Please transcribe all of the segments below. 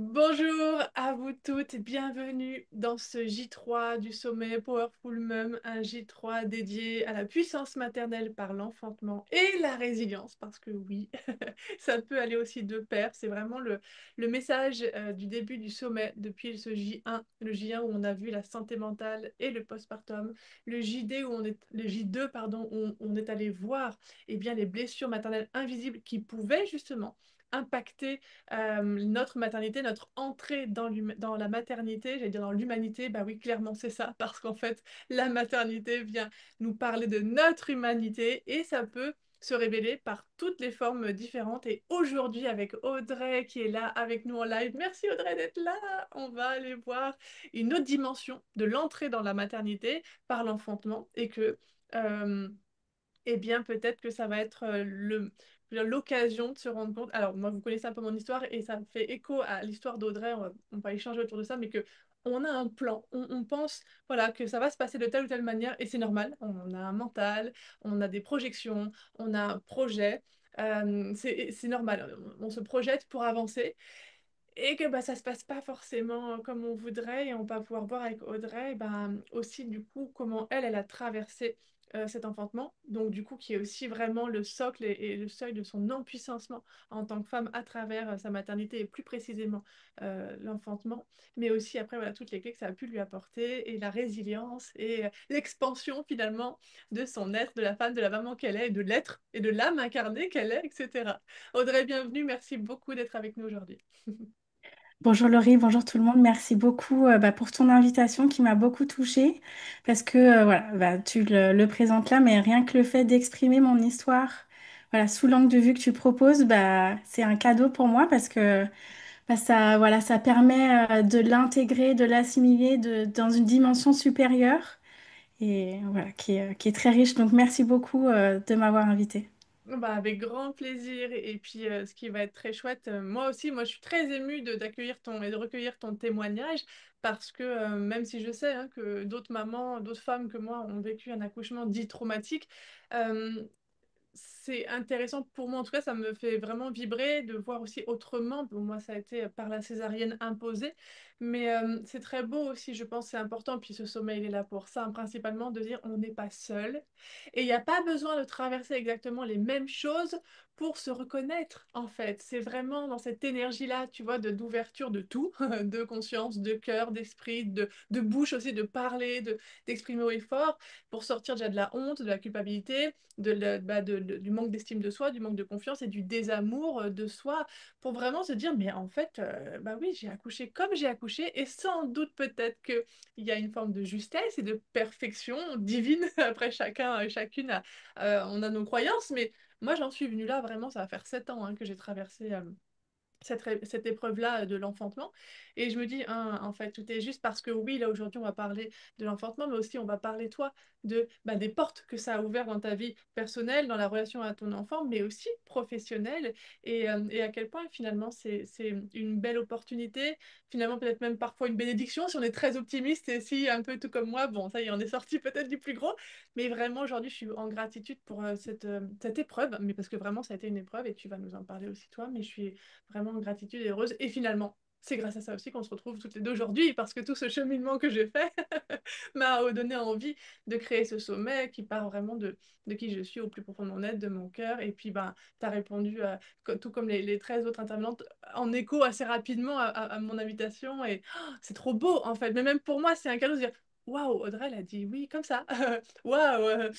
Bonjour à vous toutes et bienvenue dans ce J3 du sommet Powerful Mum, un J3 dédié à la puissance maternelle par l'enfantement et la résilience, parce que oui, ça peut aller aussi de pair. C'est vraiment le message du début du sommet depuis ce J1, le J1 où on a vu la santé mentale et le postpartum, le J2 pardon, où on est allé voir bien, les blessures maternelles invisibles qui pouvaient justement impacter notre maternité, notre entrée dans la maternité, j'allais dire dans l'humanité, bah oui, clairement c'est ça, parce qu'en fait, la maternité vient nous parler de notre humanité et ça peut se révéler par toutes les formes différentes. Et aujourd'hui, avec Audrey qui est là avec nous en live, merci Audrey d'être là, on va aller voir une autre dimension de l'entrée dans la maternité par l'enfantement et que... euh, eh bien, peut-être que ça va être l'occasion de se rendre compte. Alors, moi, vous connaissez un peu mon histoire et ça me fait écho à l'histoire d'Audrey. On va échanger autour de ça, mais que on a un plan. On pense, voilà, que ça va se passer de telle ou telle manière et c'est normal. On a un mental, on a des projections, on a un projet. C'est normal. On se projette pour avancer et que bah, ça se passe pas forcément comme on voudrait et on va pouvoir voir avec Audrey bah, aussi du coup comment elle a traversé cet enfantement, donc du coup qui est aussi vraiment le socle et le seuil de son empuissancement en tant que femme à travers sa maternité et plus précisément l'enfantement, mais aussi après voilà, toutes les clés que ça a pu lui apporter et la résilience et l'expansion finalement de son être, de la femme, de la maman qu'elle est et de l'être et de l'âme incarnée qu'elle est, etc. Audrey, bienvenue, merci beaucoup d'être avec nous aujourd'hui. Bonjour Laurie, bonjour tout le monde. Merci beaucoup pour ton invitation qui m'a beaucoup touchée parce que voilà, tu le présentes là, mais rien que le fait d'exprimer mon histoire, voilà, sous l'angle de vue que tu proposes, c'est un cadeau pour moi parce que ça, voilà, ça permet de l'intégrer, de l'assimiler dans une dimension supérieure et voilà, qui est très riche. Donc merci beaucoup de m'avoir invitée. Bah, avec grand plaisir. Et puis, ce qui va être très chouette, moi aussi, moi, je suis très émue d'accueillir ton et de recueillir ton témoignage parce que même si je sais hein, que d'autres mamans, d'autres femmes que moi ont vécu un accouchement dit traumatique, euh, c'est intéressant pour moi, en tout cas, ça me fait vraiment vibrer de voir aussi autrement. Bon, moi, ça a été par la césarienne imposée, mais c'est très beau aussi, je pense, c'est important. Puis ce sommet, il est là pour ça, hein, principalement de dire on n'est pas seul. Et il n'y a pas besoin de traverser exactement les mêmes choses pour se reconnaître, en fait. C'est vraiment dans cette énergie-là, tu vois, d'ouverture de tout, de conscience, de cœur, d'esprit, de bouche aussi, de parler, d'exprimer haut et fort, pour sortir déjà de la honte, de la culpabilité du manque d'estime de soi, du manque de confiance et du désamour de soi, pour vraiment se dire, mais en fait, bah oui, j'ai accouché comme j'ai accouché, et sans doute peut-être qu'il y a une forme de justesse et de perfection divine. Après, chacun et chacune, on a nos croyances, mais moi, j'en suis venue là, vraiment, ça va faire 7 ans hein, que j'ai traversé cette épreuve-là de l'enfantement. Et je me dis, hein, en fait, tout est juste parce que oui, là aujourd'hui, on va parler de l'enfantement, mais aussi on va parler, toi, des portes que ça a ouvert dans ta vie personnelle, dans la relation à ton enfant, mais aussi professionnelle, et à quel point finalement c'est une belle opportunité, finalement peut-être même parfois une bénédiction si on est très optimiste et si un peu tout comme moi, bon, ça y est, on est sorti peut-être du plus gros, mais vraiment aujourd'hui, je suis en gratitude pour cette épreuve, mais parce que vraiment ça a été une épreuve et tu vas nous en parler aussi toi, mais je suis vraiment en gratitude et heureuse. Et finalement, c'est grâce à ça aussi qu'on se retrouve toutes les deux aujourd'hui, parce que tout ce cheminement que j'ai fait m'a donné envie de créer ce sommet qui part vraiment de qui je suis au plus profond de mon être, de mon cœur. Et puis, ben, tu as répondu, tout comme les 13 autres intervenantes, en écho assez rapidement à mon invitation. Et oh, c'est trop beau, en fait. Mais même pour moi, c'est un cadeau de dire, waouh, Audrey, elle a dit oui, comme ça. Waouh,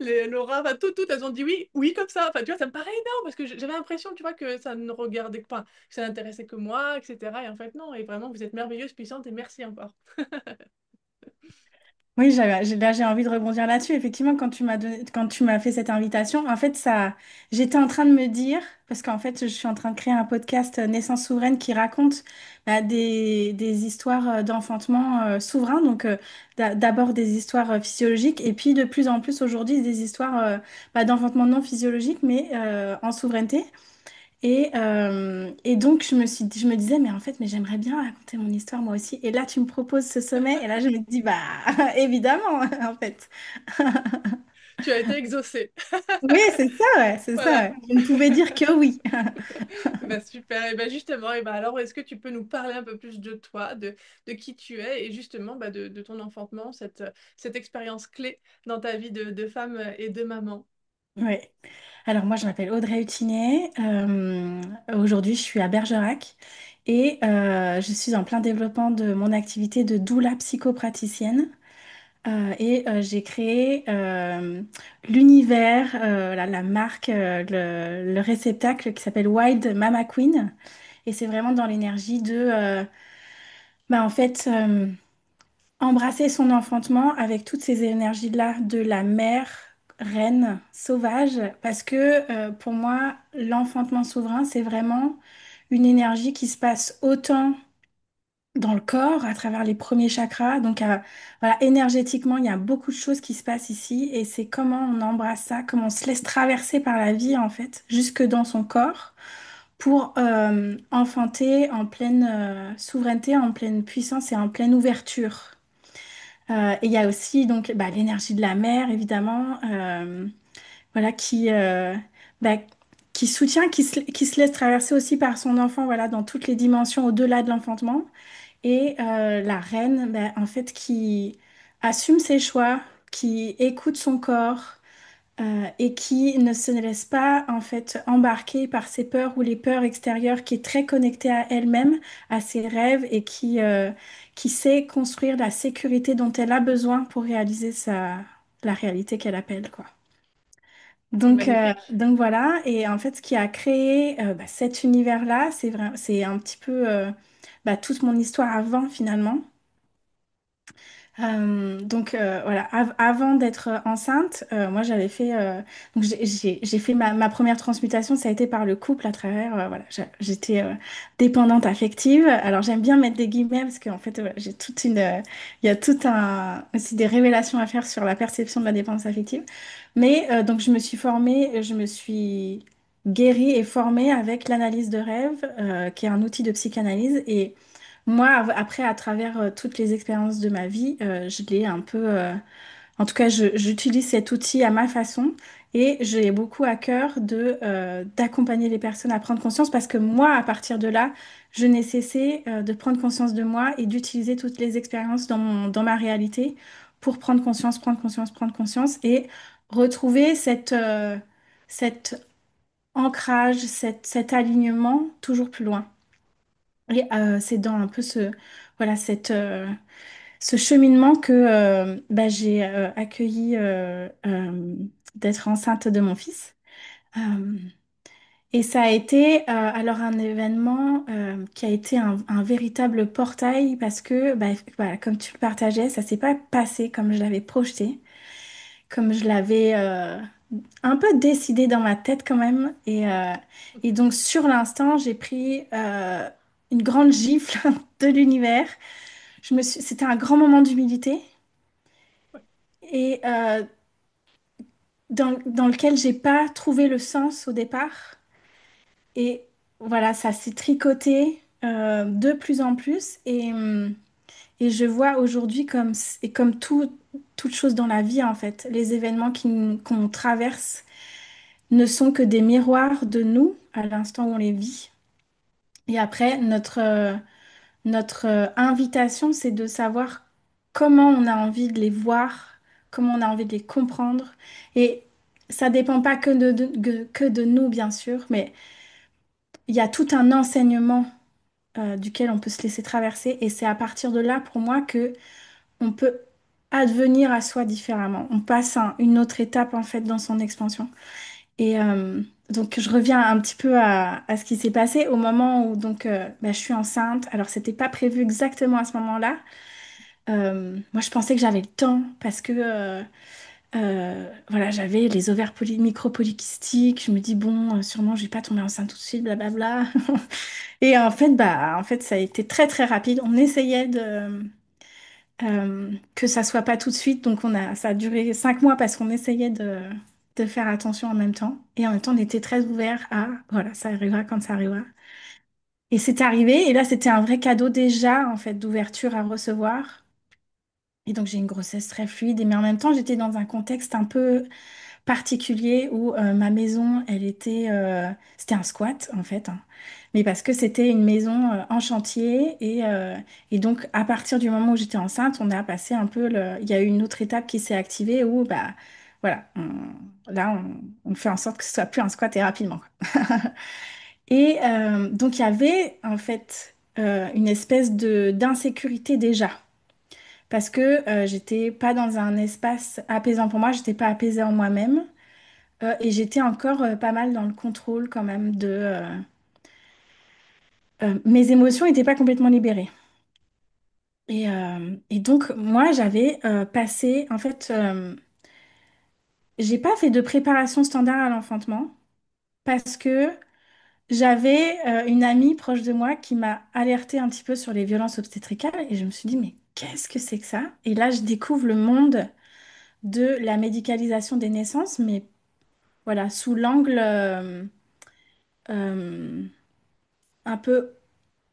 Laura, enfin, toutes, elles ont dit oui, oui, comme ça. Enfin, tu vois, ça me paraît énorme parce que j'avais l'impression, tu vois, que ça ne regardait pas, que ça n'intéressait que moi, etc. Et en fait, non. Et vraiment, vous êtes merveilleuse, puissante et merci encore. Oui, là j'ai envie de rebondir là-dessus. Effectivement, quand tu m'as fait cette invitation, en fait, j'étais en train de me dire, parce qu'en fait, je suis en train de créer un podcast Naissance souveraine qui raconte des histoires d'enfantement souverain. Donc, d'abord des histoires physiologiques, et puis de plus en plus aujourd'hui des histoires d'enfantement non physiologique, mais en souveraineté. Et donc, je me disais, mais en fait, mais j'aimerais bien raconter mon histoire moi aussi. Et là, tu me proposes ce sommet. Et là, je me dis, bah, évidemment, en fait. Tu as été exaucée. Oui, c'est ça, ouais, c'est ça, Voilà. ouais. Je ne pouvais dire que oui. Bah, super. Et ben justement, et ben alors, est-ce que tu peux nous parler un peu plus de toi, de qui tu es et justement de ton enfantement, cette expérience clé dans ta vie de femme et de maman? Oui. Alors moi, je m'appelle Audrey Hutinet. Aujourd'hui, je suis à Bergerac et je suis en plein développement de mon activité de doula psychopraticienne. J'ai créé l'univers, la marque, le réceptacle qui s'appelle Wild Mama Queen. Et c'est vraiment dans l'énergie de, en fait, embrasser son enfantement avec toutes ces énergies-là de la mère, reine, sauvage. Parce que pour moi, l'enfantement souverain, c'est vraiment une énergie qui se passe autant dans le corps, à travers les premiers chakras. Donc, voilà, énergétiquement, il y a beaucoup de choses qui se passent ici et c'est comment on embrasse ça, comment on se laisse traverser par la vie, en fait, jusque dans son corps pour enfanter en pleine souveraineté, en pleine puissance et en pleine ouverture. Et il y a aussi donc bah, l'énergie de la mer, évidemment, voilà, bah, qui soutient, qui se laisse traverser aussi par son enfant, voilà, dans toutes les dimensions au-delà de l'enfantement. Et la reine, ben, en fait, qui assume ses choix, qui écoute son corps et qui ne se laisse pas, en fait, embarquer par ses peurs ou les peurs extérieures, qui est très connectée à elle-même, à ses rêves et qui sait construire la sécurité dont elle a besoin pour réaliser la réalité qu'elle appelle, quoi. Magnifique. Donc voilà, et en fait, ce qui a créé bah, cet univers-là, c'est vrai, c'est un petit peu bah, toute mon histoire avant finalement. Voilà, avant d'être enceinte, moi j'avais fait, donc j'ai fait ma première transmutation, ça a été par le couple à travers, voilà, j'étais dépendante affective. Alors j'aime bien mettre des guillemets parce qu'en fait voilà, il y a tout un, aussi des révélations à faire sur la perception de la dépendance affective. Mais donc je me suis formée, je me suis guérie et formée avec l'analyse de rêve, qui est un outil de psychanalyse et moi, après, à travers toutes les expériences de ma vie, je l'ai un peu... en tout cas, j'utilise cet outil à ma façon et j'ai beaucoup à cœur d'accompagner les personnes à prendre conscience parce que moi, à partir de là, je n'ai cessé de prendre conscience de moi et d'utiliser toutes les expériences dans ma réalité pour prendre conscience, prendre conscience, prendre conscience et retrouver cet ancrage, cet alignement toujours plus loin. Et c'est dans un peu voilà, ce cheminement que bah, j'ai accueilli d'être enceinte de mon fils. Euh, et ça a été alors un événement qui a été un véritable portail parce que, bah, voilà, comme tu le partageais, ça s'est pas passé comme je l'avais projeté, comme je l'avais un peu décidé dans ma tête quand même. Et donc sur l'instant, j'ai pris une grande gifle de l'univers. C'était un grand moment d'humilité et dans lequel j'ai pas trouvé le sens au départ. Et voilà, ça s'est tricoté de plus en plus. Et je vois aujourd'hui et comme toute chose dans la vie, en fait, les événements qu'on traverse ne sont que des miroirs de nous à l'instant où on les vit. Et après, notre invitation, c'est de savoir comment on a envie de les voir, comment on a envie de les comprendre. Et ça dépend pas que de nous, bien sûr, mais il y a tout un enseignement duquel on peut se laisser traverser. Et c'est à partir de là, pour moi, que on peut advenir à soi différemment. On passe à une autre étape, en fait, dans son expansion. Et donc, je reviens un petit peu à ce qui s'est passé au moment où donc, bah, je suis enceinte. Alors, c'était pas prévu exactement à ce moment-là. Moi, je pensais que j'avais le temps parce que voilà, j'avais les ovaires micro-polykystiques. Je me dis, bon, sûrement, je vais pas tomber enceinte tout de suite, blablabla. Et en fait, ça a été très, très rapide. On essayait que ça soit pas tout de suite. Donc, ça a duré 5 mois parce qu'on essayait de faire attention en même temps. Et en même temps, on était très ouverts à, voilà, ça arrivera quand ça arrivera. Et c'est arrivé. Et là, c'était un vrai cadeau déjà, en fait, d'ouverture à recevoir. Et donc j'ai une grossesse très fluide, mais en même temps j'étais dans un contexte un peu particulier où ma maison, c'était un squat en fait, hein. Mais parce que c'était une maison en chantier et donc à partir du moment où j'étais enceinte, on a passé un peu il y a eu une autre étape qui s'est activée où bah voilà, on fait en sorte que ce soit plus un squat et rapidement, quoi. Et donc il y avait en fait une espèce de d'insécurité déjà parce que j'étais pas dans un espace apaisant pour moi, j'étais pas apaisée en moi-même. Et j'étais encore pas mal dans le contrôle quand même mes émotions n'étaient pas complètement libérées. Et donc moi j'avais passé, en fait, j'ai pas fait de préparation standard à l'enfantement parce que j'avais une amie proche de moi qui m'a alertée un petit peu sur les violences obstétricales et je me suis dit mais qu'est-ce que c'est que ça? Et là je découvre le monde de la médicalisation des naissances, mais voilà, sous l'angle euh, un peu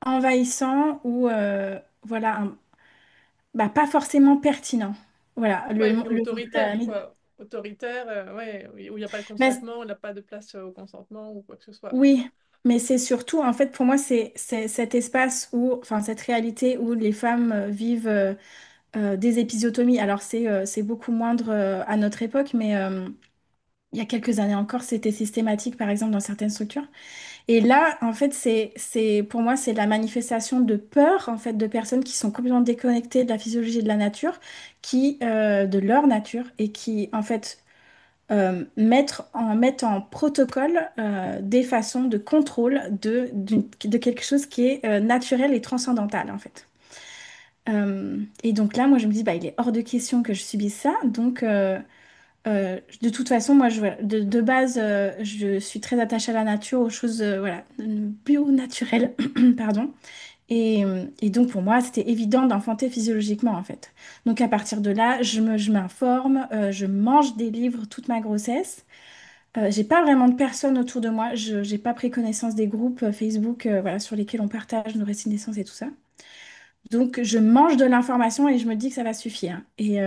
envahissant ou voilà, bah, pas forcément pertinent. Voilà, Ouais, et puis le monde de la autoritaire, quoi. Autoritaire, ouais, où il n'y a pas le mais consentement, il n'y a pas de place au consentement ou quoi que ce soit. oui, mais c'est surtout, en fait, pour moi, c'est cet espace où, enfin, cette réalité où les femmes vivent des épisiotomies. Alors, c'est beaucoup moindre à notre époque, mais il y a quelques années encore, c'était systématique, par exemple, dans certaines structures. Et là, en fait, pour moi, c'est la manifestation de peur, en fait, de personnes qui sont complètement déconnectées de la physiologie et de la nature, de leur nature, et qui, en fait, mettent en protocole des façons de contrôle de quelque chose qui est naturel et transcendantal, en fait. Et donc là, moi, je me dis, bah, il est hors de question que je subisse ça. Donc, de toute façon, moi, de base, je suis très attachée à la nature, aux choses, voilà, bio-naturelles, pardon. Et donc, pour moi, c'était évident d'enfanter physiologiquement, en fait. Donc, à partir de là, je m'informe, je mange des livres toute ma grossesse. J'ai pas vraiment de personnes autour de moi. Je j'ai pas pris connaissance des groupes Facebook, voilà, sur lesquels on partage nos récits de naissance et tout ça. Donc, je mange de l'information et je me dis que ça va suffire. Et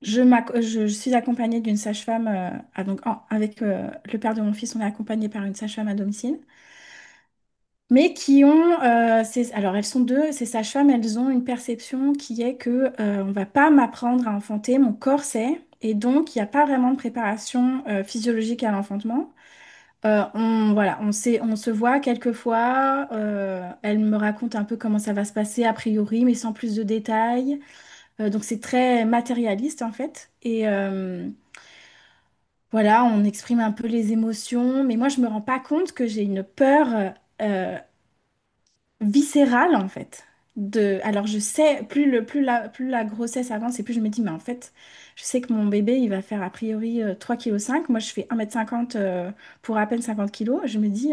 je suis accompagnée d'une sage-femme, avec le père de mon fils, on est accompagné par une sage-femme à domicile. Mais qui ont, alors elles sont deux, ces sages-femmes, elles ont une perception qui est que on va pas m'apprendre à enfanter, mon corps sait, et donc il n'y a pas vraiment de préparation physiologique à l'enfantement. Voilà, on se voit quelques fois, elle me raconte un peu comment ça va se passer a priori, mais sans plus de détails. Donc c'est très matérialiste en fait, et voilà, on exprime un peu les émotions, mais moi je me rends pas compte que j'ai une peur. euh, Viscérale en fait. Alors je sais, plus la grossesse avance et plus je me dis, mais en fait, je sais que mon bébé, il va faire a priori 3,5 kg. Moi, je fais 1,50 m pour à peine 50 kilos. Je me dis,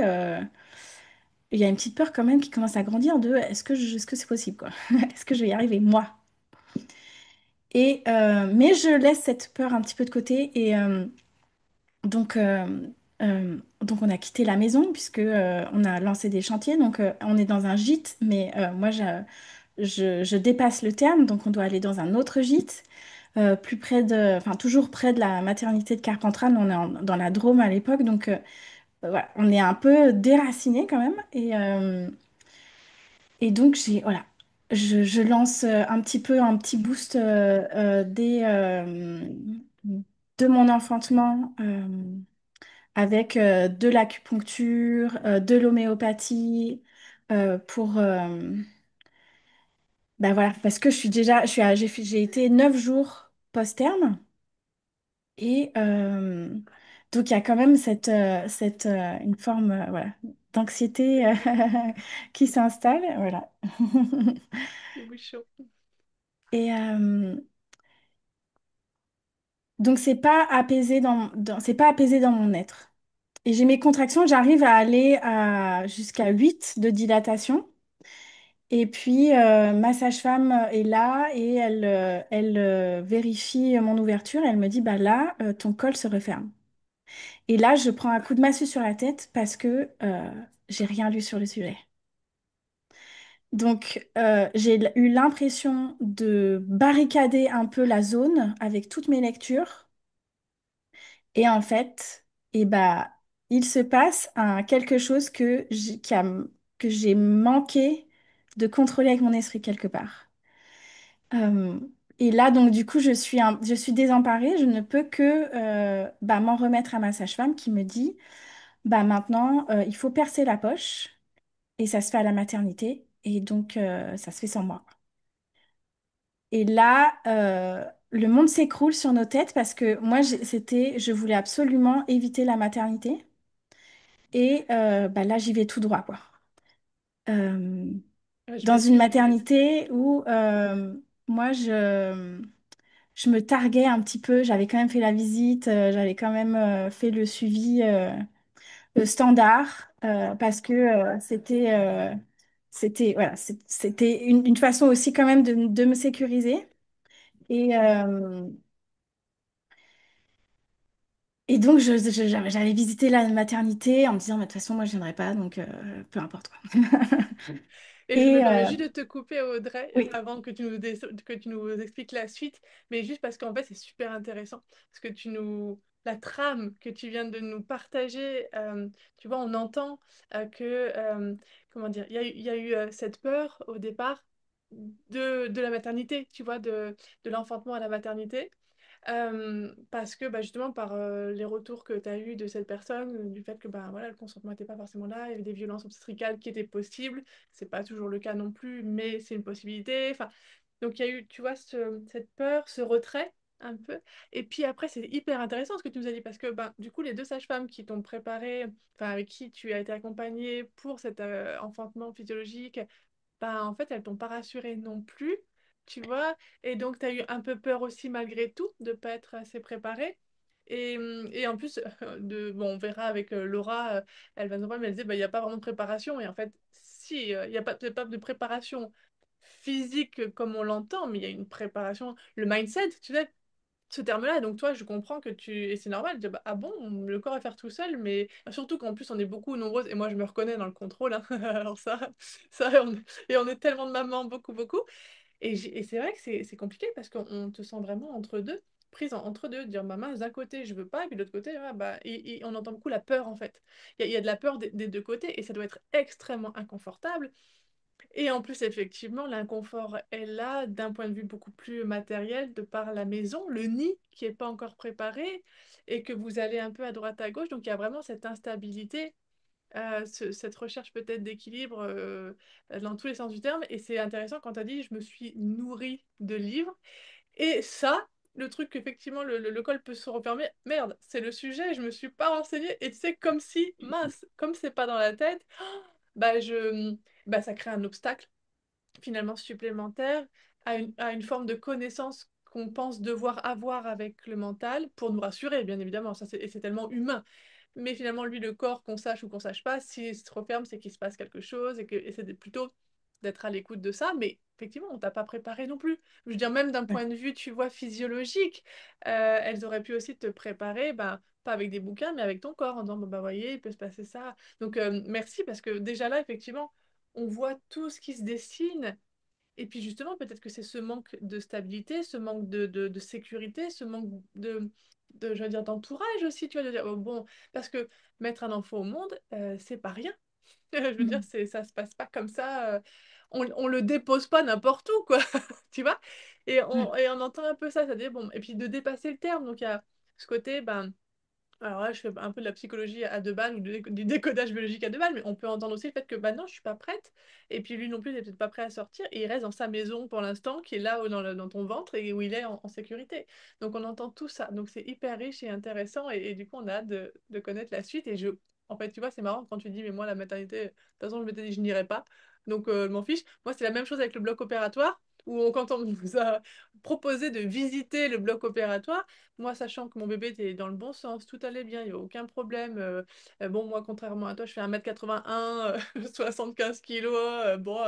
il y a une petite peur quand même qui commence à grandir de est-ce que c'est possible, quoi? Est-ce que je vais y arriver, moi? Mais je laisse cette peur un petit peu de côté donc, euh, donc on a quitté la maison puisque on a lancé des chantiers. Donc on est dans un gîte, mais moi je dépasse le terme, donc on doit aller dans un autre gîte, plus près enfin toujours près de la maternité de Carpentras. On est dans la Drôme à l'époque, donc voilà, on est un peu déraciné quand même. Et donc voilà, je lance un petit peu un petit boost de mon enfantement. Avec de l'acupuncture, de l'homéopathie, pour bah voilà, parce que j'ai été 9 jours post-terme et donc il y a quand même une forme voilà, d'anxiété qui s'installe, voilà. Oui, chaud. Et donc c'est pas apaisé dans mon être. Et j'ai mes contractions, j'arrive à aller jusqu'à 8 de dilatation. Et puis, ma sage-femme est là et elle vérifie mon ouverture. Elle me dit, bah là, ton col se referme. Et là, je prends un coup de massue sur la tête parce que j'ai rien lu sur le sujet. Donc, j'ai eu l'impression de barricader un peu la zone avec toutes mes lectures. Et en fait, il se passe quelque chose que j'ai manqué de contrôler avec mon esprit quelque part. Euh, et là, donc, du coup, je suis désemparée. Je ne peux que m'en remettre à ma sage-femme qui me dit, maintenant, il faut percer la poche. Et ça se fait à la maternité. Et donc, ça se fait sans moi. Et là, le monde s'écroule sur nos têtes parce que moi, je voulais absolument éviter la maternité. Et là, j'y vais tout droit, quoi. Euh, Ouais, je dans vois ce que une tu veux dire. maternité où moi, je me targuais un petit peu. J'avais quand même fait la visite, j'avais quand même fait le suivi standard parce que voilà, c'était une façon aussi quand même de me sécuriser. Et, euh, et donc, j'avais visité la maternité en me disant, mais de toute façon, moi, je viendrai pas, donc peu importe quoi. Et je me Et permets juste de te couper, Audrey, oui, avant que tu nous expliques la suite, mais juste parce qu'en fait, c'est super intéressant. Parce que la trame que tu viens de nous partager, tu vois, on entend comment dire, il y a eu cette peur au départ de la maternité, tu vois, de l'enfantement à la maternité. Parce que justement, par les retours que tu as eus de cette personne, du fait que voilà, le consentement n'était pas forcément là, il y avait des violences obstétricales qui étaient possibles, c'est pas toujours le cas non plus, mais c'est une possibilité. Enfin, donc il y a eu, tu vois, cette peur, ce retrait un peu. Et puis après, c'est hyper intéressant ce que tu nous as dit, parce que du coup, les deux sages-femmes qui t'ont préparé, enfin avec qui tu as été accompagnée pour cet enfantement physiologique, en fait, elles t'ont pas rassuré non plus, tu vois. Et donc, tu as eu un peu peur aussi, malgré tout, de pas être assez préparée. Et en plus, bon, on verra avec Laura, elle va nous parler, mais elle disait, il n'y a pas vraiment de préparation. Et en fait, si, il n'y a pas, peut-être pas de préparation physique comme on l'entend, mais il y a une préparation, le mindset, tu sais, ce terme-là. Donc, toi, je comprends que tu. Et c'est normal de dire, ah bon, le corps va faire tout seul, mais surtout qu'en plus, on est beaucoup nombreuses, et moi, je me reconnais dans le contrôle, hein. Alors, et on est tellement de mamans, beaucoup, beaucoup. Et c'est vrai que c'est compliqué parce qu'on te sent vraiment entre deux, prise entre deux, dire, maman, d'un côté, je veux pas, et puis de l'autre côté, et on entend beaucoup la peur, en fait. Il y a de la peur des deux côtés, et ça doit être extrêmement inconfortable. Et en plus, effectivement, l'inconfort est là d'un point de vue beaucoup plus matériel, de par la maison, le nid qui n'est pas encore préparé et que vous allez un peu à droite à gauche. Donc il y a vraiment cette instabilité, cette recherche peut-être d'équilibre dans tous les sens du terme. Et c'est intéressant quand tu as dit, je me suis nourrie de livres. Et ça, le truc qu'effectivement le col peut se refermer, merde, c'est le sujet, je me suis pas renseignée. Et tu sais, comme si, mince, comme c'est pas dans la tête, bah je, ça crée un obstacle finalement supplémentaire à une forme de connaissance qu'on pense devoir avoir avec le mental pour nous rassurer, bien évidemment. Et c'est tellement humain. Mais finalement, lui, le corps, qu'on sache ou qu'on sache pas, s'il se referme, c'est qu'il se passe quelque chose et c'est plutôt d'être à l'écoute de ça. Mais effectivement, on t'a pas préparé non plus. Je veux dire, même d'un ouais, point de vue, tu vois, physiologique, elles auraient pu aussi te préparer, pas avec des bouquins, mais avec ton corps, en disant, bon, voyez, il peut se passer ça. Donc, merci, parce que déjà là, effectivement, on voit tout ce qui se dessine et puis justement, peut-être que c'est ce manque de stabilité, ce manque de sécurité, ce manque je veux dire, d'entourage aussi, tu vois, de dire, oh, bon, parce que mettre un enfant au monde, c'est pas rien. Je veux dire, mm, ça se passe pas comme ça. On le dépose pas n'importe où, quoi. Tu vois? ouais. Et on entend un peu ça, c'est-à-dire, bon, et puis de dépasser le terme. Donc il y a ce côté, alors là, je fais un peu de la psychologie à deux balles ou du décodage biologique à deux balles, mais on peut entendre aussi le fait que non, je suis pas prête. Et puis lui non plus, il n'est peut-être pas prêt à sortir. Et il reste dans sa maison pour l'instant, qui est là dans ton ventre et où il est en sécurité. Donc on entend tout ça. Donc c'est hyper riche et intéressant. Et du coup, on a hâte de connaître la suite. En fait, tu vois, c'est marrant quand tu dis, mais moi, la maternité, de toute façon, je m'étais dit, je n'irai pas. Donc je m'en fiche. Moi, c'est la même chose avec le bloc opératoire, où quand on nous a proposé de visiter le bloc opératoire, moi, sachant que mon bébé était dans le bon sens, tout allait bien, il n'y a aucun problème. Bon, moi, contrairement à toi, je fais 1m81, 75 kilos. Bon,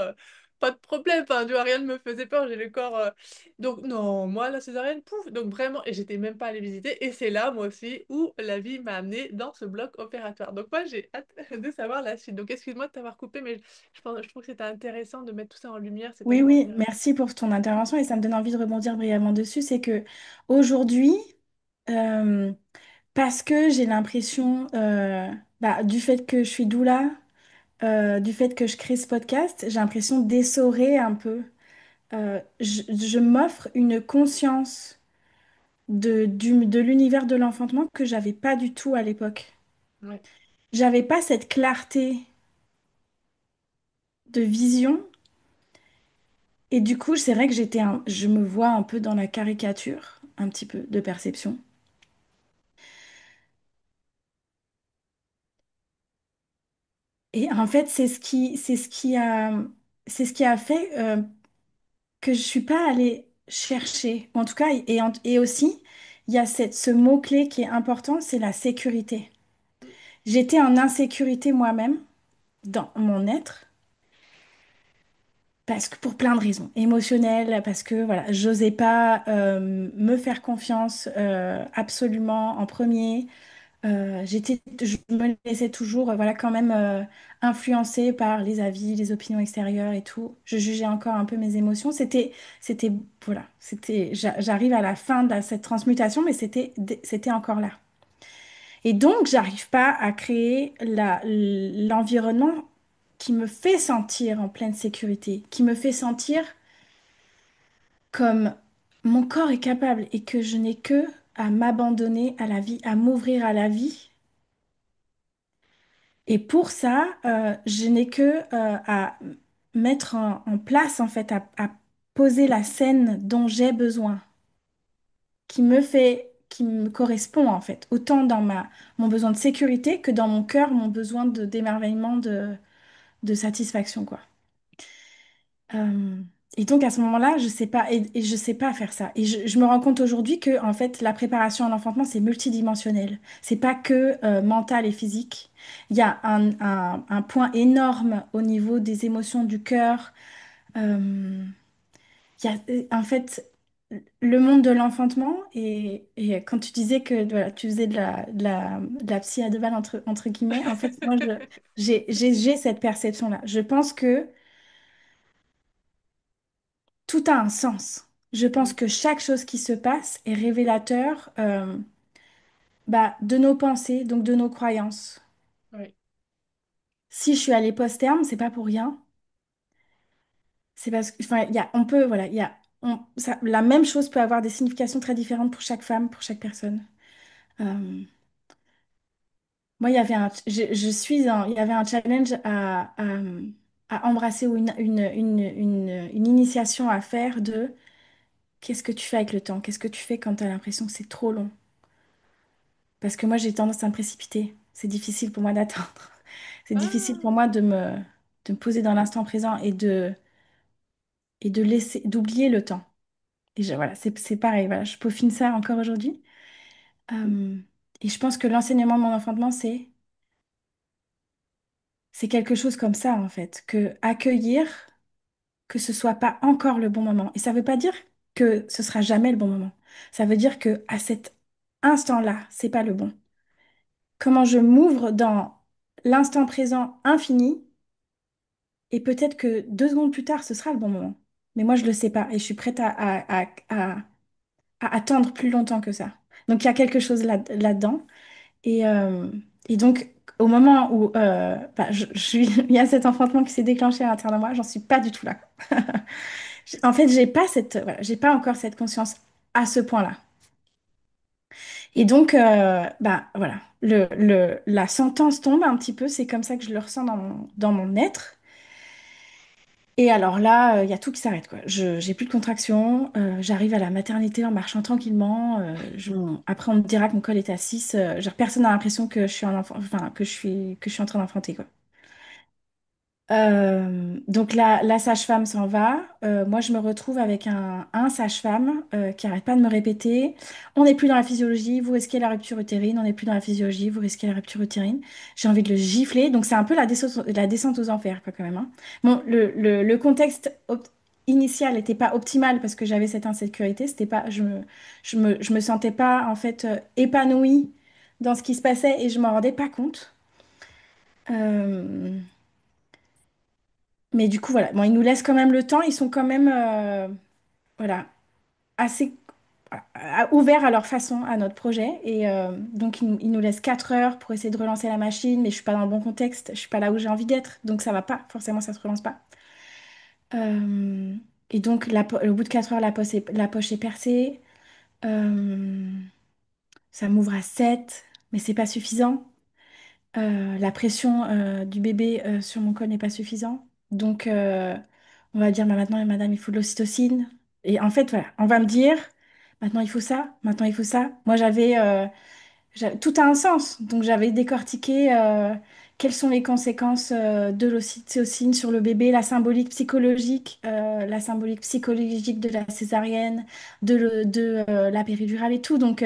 pas de problème, enfin, tu vois, rien ne me faisait peur, j'ai le corps. Donc, non, moi, la césarienne, pouf, donc vraiment, et j'étais même pas allée visiter, et c'est là, moi aussi, où la vie m'a amenée dans ce bloc opératoire. Donc, moi, j'ai hâte de savoir la suite. Donc, excuse-moi de t'avoir coupé, mais je trouve que c'était intéressant de mettre tout ça en lumière, c'est Oui, tellement oui, intéressant. merci pour ton intervention et ça me donne envie de rebondir brièvement dessus. C'est que aujourd'hui, euh, parce que j'ai l'impression, du fait que je suis doula, du fait que je crée ce podcast, j'ai l'impression d'essorer un peu. Je m'offre une conscience de l'univers de l'enfantement que j'avais pas du tout à l'époque. Ouais, J'avais pas cette clarté de vision et du coup, c'est vrai que je me vois un peu dans la caricature, un petit peu de perception. Et en fait, c'est ce qui a fait que je suis pas allée chercher. En tout cas, et aussi, il y a ce mot-clé qui est important, c'est la sécurité. J'étais en insécurité moi-même dans mon être. Parce que pour plein de raisons, émotionnelles, parce que voilà, j'osais pas me faire confiance absolument en premier. Je me laissais toujours, voilà, quand même influencer par les avis, les opinions extérieures et tout. Je jugeais encore un peu mes émotions. C'était, voilà, j'arrive à la fin de cette transmutation, mais c'était encore là. Et donc, j'arrive pas à créer l'environnement qui me fait sentir en pleine sécurité, qui me fait sentir comme mon corps est capable et que je n'ai que à m'abandonner à la vie, à m'ouvrir à la vie. Et pour ça, je n'ai que à mettre en place, en fait, à poser la scène dont j'ai besoin, qui me correspond, en fait, autant dans mon besoin de sécurité que dans mon cœur, mon besoin d'émerveillement, de satisfaction, quoi. Euh, et donc à ce moment-là, je sais pas, et je sais pas faire ça. Et je me rends compte aujourd'hui que en fait, la préparation à l'enfantement, c'est multidimensionnel. C'est pas que mental et physique. Il y a un point énorme au niveau des émotions du cœur. Euh, en fait, le monde de l'enfantement, et quand tu disais que voilà, tu faisais de la psy à deux balles, entre guillemets, en fait, moi, j'ai cette perception-là. Je pense que tout a un sens. Je pense Mm. que chaque chose qui se passe est révélateur de nos pensées, donc de nos croyances. Ouais, Si je suis allée post-terme, c'est pas pour rien. C'est parce que, enfin, on peut, voilà, la même chose peut avoir des significations très différentes pour chaque femme, pour chaque personne. Euh, Moi, il y avait un challenge à embrasser ou une initiation à faire de qu'est-ce que tu fais avec le temps? Qu'est-ce que tu fais quand tu as l'impression que c'est trop long? Parce que moi, j'ai tendance à me précipiter. C'est difficile pour moi d'attendre. C'est difficile pour ah, moi de me poser dans l'instant présent et d'oublier le temps. Voilà, c'est pareil. Voilà, je peaufine ça encore aujourd'hui. Euh, et je pense que l'enseignement de mon enfantement, c'est quelque chose comme ça, en fait. Que accueillir que ce soit pas encore le bon moment. Et ça veut pas dire que ce sera jamais le bon moment. Ça veut dire que à cet instant-là, c'est pas le bon. Comment je m'ouvre dans l'instant présent infini. Et peut-être que 2 secondes plus tard, ce sera le bon moment. Mais moi, je ne le sais pas et je suis prête à attendre plus longtemps que ça. Donc, il y a quelque chose là-dedans. Et, euh, et donc, au moment où il y a cet enfantement qui s'est déclenché à l'intérieur de moi, j'en suis pas du tout là. En fait, j'ai pas encore cette conscience à ce point-là. Et donc, voilà, la sentence tombe un petit peu, c'est comme ça que je le ressens dans mon être. Et alors là, il y a tout qui s'arrête, quoi. J'ai plus de contractions, j'arrive à la maternité en marchant tranquillement. Après, on me dira que mon col est à 6. Genre, personne n'a l'impression que je suis que je suis en train d'enfanter, quoi. Donc la sage-femme s'en va. Moi, je me retrouve avec un sage-femme qui arrête pas de me répéter, on n'est plus dans la physiologie, vous risquez la rupture utérine, on n'est plus dans la physiologie, vous risquez la rupture utérine. J'ai envie de le gifler. Donc c'est un peu la descente aux enfers, quoi, quand même, hein. Bon, le contexte initial n'était pas optimal parce que j'avais cette insécurité. C'était pas, je me sentais pas, en fait, épanouie dans ce qui se passait et je m'en rendais pas compte. Euh, mais du coup, voilà. Bon, ils nous laissent quand même le temps. Ils sont quand même, voilà, assez ouverts à leur façon à notre projet. Et donc, ils nous laissent 4 heures pour essayer de relancer la machine. Mais je suis pas dans le bon contexte. Je suis pas là où j'ai envie d'être. Donc, ça va pas. Forcément, ça se relance pas. Euh, et donc, au bout de 4 heures, la poche est percée. Euh, Ça m'ouvre à 7, mais c'est pas suffisant. La pression du bébé sur mon col n'est pas suffisant. Donc, on va dire, bah, maintenant, madame, il faut de l'ocytocine. Et en fait, voilà, on va me dire, maintenant, il faut ça, maintenant, il faut ça. Moi, tout a un sens. Donc, j'avais décortiqué quelles sont les conséquences de l'ocytocine sur le bébé, la symbolique psychologique de la césarienne, de la péridurale et tout. Donc,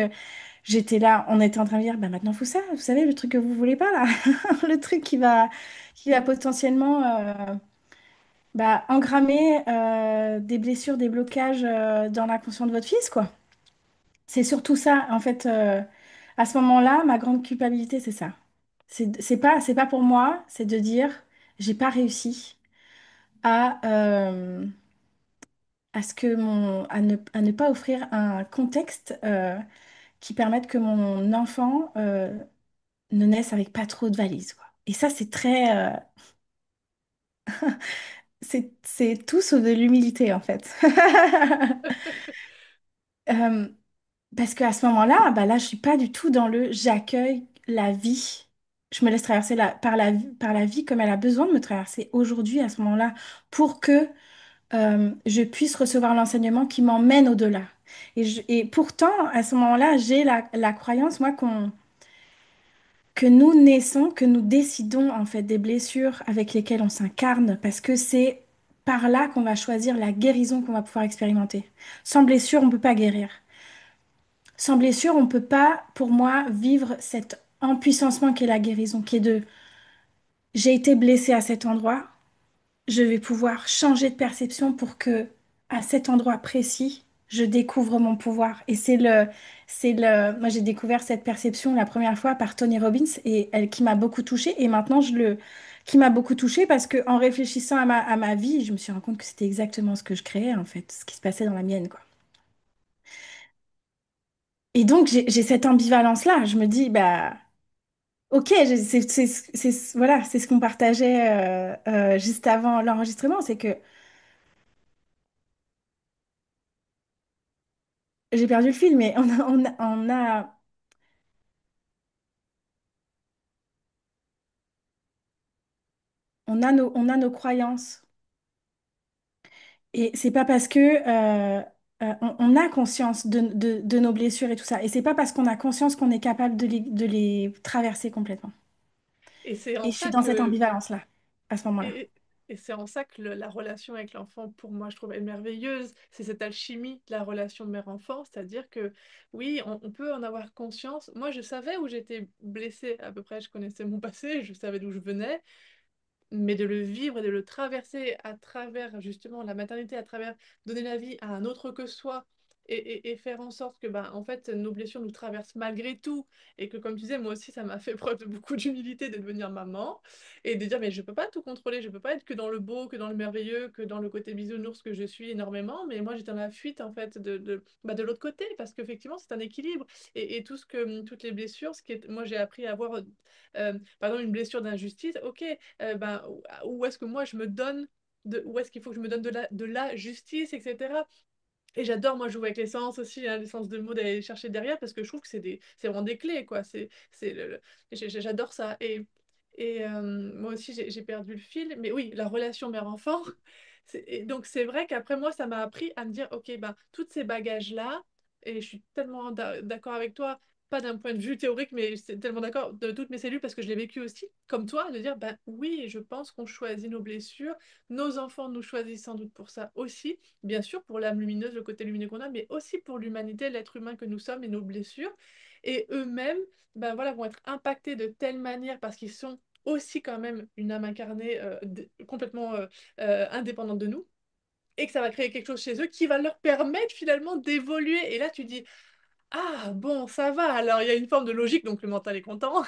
j'étais là, on était en train de dire, bah maintenant, il faut ça. Vous savez, le truc que vous voulez pas, là. Le truc qui va potentiellement bah, engrammer des blessures, des blocages dans l'inconscient de votre fils, quoi. C'est surtout ça, en fait, à ce moment-là, ma grande culpabilité, c'est ça. C'est pas pour moi, c'est de dire, j'ai pas réussi à, à ne pas offrir un contexte qui permette que mon enfant ne naisse avec pas trop de valises, quoi. Et ça, c'est très, c'est tout sauf de l'humilité, en fait. Euh, Parce qu'à ce moment-là, bah là, je suis pas du tout dans le j'accueille la vie. Je me laisse traverser par la vie comme elle a besoin de me traverser aujourd'hui, à ce moment-là, pour que je puisse recevoir l'enseignement qui m'emmène au-delà. Et pourtant, à ce moment-là, j'ai la croyance, moi, que nous naissons, que nous décidons en fait des blessures avec lesquelles on s'incarne, parce que c'est par là qu'on va choisir la guérison qu'on va pouvoir expérimenter. Sans blessure, on ne peut pas guérir. Sans blessure, on ne peut pas, pour moi, vivre cet empuissancement qui est la guérison, qui est de j'ai été blessée à cet endroit, je vais pouvoir changer de perception pour que, à cet endroit précis, je découvre mon pouvoir. Et moi j'ai découvert cette perception la première fois par Tony Robbins et elle qui m'a beaucoup touchée. Et maintenant qui m'a beaucoup touchée parce que en réfléchissant à ma vie, je me suis rendu compte que c'était exactement ce que je créais en fait, ce qui se passait dans la mienne, quoi. Et donc j'ai cette ambivalence-là. Je me dis, bah, ok, voilà, c'est ce qu'on partageait juste avant l'enregistrement, c'est que j'ai perdu le fil, mais on a nos croyances. Et c'est pas parce que on a conscience de nos blessures et tout ça. Et c'est pas parce qu'on a conscience qu'on est capable de les traverser complètement. Et c'est en Et je suis ça dans cette que ambivalence-là, à ce moment-là. Et, et c'est en ça que la relation avec l'enfant, pour moi, je trouve est merveilleuse. C'est cette alchimie de la relation mère-enfant, c'est-à-dire que oui, on peut en avoir conscience. Moi, je savais où j'étais blessée, à peu près, je connaissais mon passé, je savais d'où je venais, mais de le vivre et de le traverser à travers justement la maternité, à travers donner la vie à un autre que soi. Et faire en sorte que ben, en fait, nos blessures nous traversent malgré tout. Et que comme tu disais, moi aussi, ça m'a fait preuve de beaucoup d'humilité de devenir maman. Et de dire, mais je peux pas tout contrôler, je peux pas être que dans le beau, que dans le merveilleux, que dans le côté bisounours que je suis énormément. Mais moi, j'étais dans la fuite, en fait, bah, de l'autre côté. Parce qu'effectivement, c'est un équilibre. Et tout ce que, toutes les blessures, moi, j'ai appris à avoir, par exemple, une blessure d'injustice. Ok, ben, où est-ce que moi je me donne où est-ce qu'il faut que je me donne de la justice, etc. Et j'adore, moi, jouer avec l'essence aussi, hein, l'essence de mots d'aller chercher derrière, parce que je trouve que c'est vraiment des clés, quoi. J'adore ça. Moi aussi, j'ai perdu le fil. Mais oui, la relation mère-enfant. Et donc, c'est vrai qu'après, moi, ça m'a appris à me dire, OK, ben, tous ces bagages-là, et je suis tellement d'accord avec toi, pas d'un point de vue théorique, mais c'est tellement d'accord de toutes mes cellules parce que je l'ai vécu aussi, comme toi, de dire, ben oui, je pense qu'on choisit nos blessures, nos enfants nous choisissent sans doute pour ça aussi, bien sûr pour l'âme lumineuse, le côté lumineux qu'on a, mais aussi pour l'humanité, l'être humain que nous sommes et nos blessures. Et eux-mêmes, ben voilà, vont être impactés de telle manière parce qu'ils sont aussi quand même une âme incarnée complètement indépendante de nous et que ça va créer quelque chose chez eux qui va leur permettre finalement d'évoluer. Et là, tu dis, ah bon, ça va, alors il y a une forme de logique, donc le mental est content,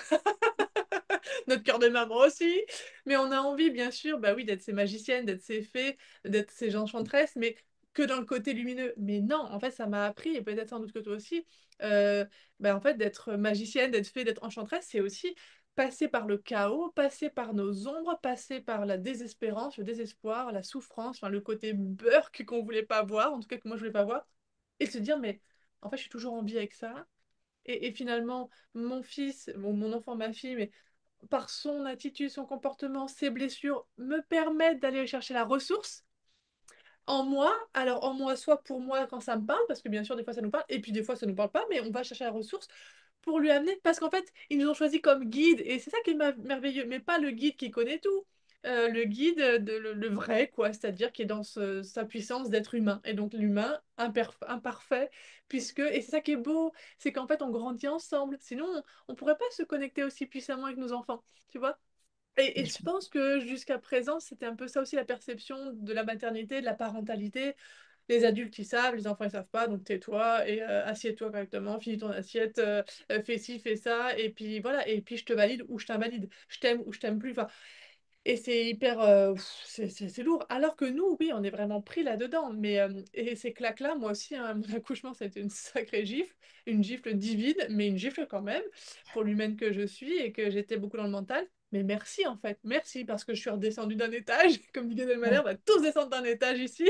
notre cœur de maman aussi, mais on a envie, bien sûr, bah oui, d'être ces magiciennes, d'être ces fées, d'être ces enchantresses, mais que dans le côté lumineux. Mais non, en fait, ça m'a appris, et peut-être sans doute que toi aussi, bah en fait, d'être magicienne, d'être fée, d'être enchanteresse, c'est aussi passer par le chaos, passer par nos ombres, passer par la désespérance, le désespoir, la souffrance, enfin, le côté burk qu'on voulait pas voir, en tout cas que moi je voulais pas voir, et se dire, mais en fait, je suis toujours en vie avec ça. Et finalement, mon fils, mon enfant, ma fille, mais par son attitude, son comportement, ses blessures, me permettent d'aller chercher la ressource en moi. Alors en moi, soit pour moi quand ça me parle, parce que bien sûr, des fois ça nous parle, et puis des fois ça nous parle pas, mais on va chercher la ressource pour lui amener, parce qu'en fait, ils nous ont choisi comme guide, et c'est ça qui est merveilleux, mais pas le guide qui connaît tout. Le guide, le vrai, quoi, c'est-à-dire qui est dans sa puissance d'être humain, et donc l'humain imparfait, puisque, et c'est ça qui est beau, c'est qu'en fait on grandit ensemble, sinon on pourrait pas se connecter aussi puissamment avec nos enfants, tu vois? Et Bien je sûr. pense que jusqu'à présent, c'était un peu ça aussi la perception de la maternité, de la parentalité. Les adultes, ils savent, les enfants, ils savent pas, donc tais-toi et assieds-toi correctement, finis ton assiette, fais ci, fais ça, et puis voilà, et puis je te valide ou je t'invalide, je t'aime ou je t'aime plus. Enfin, et c'est hyper, c'est lourd. Alors que nous, oui, on est vraiment pris là-dedans. Mais et ces claques-là, moi aussi, hein, mon accouchement, ça a été une sacrée gifle, une gifle divine, mais une gifle quand même pour l'humaine que je suis et que j'étais beaucoup dans le mental. Mais merci en fait, merci parce que je suis redescendue d'un étage, comme dit Gad Elmaleh, Ouais. on va tous descendre d'un étage ici.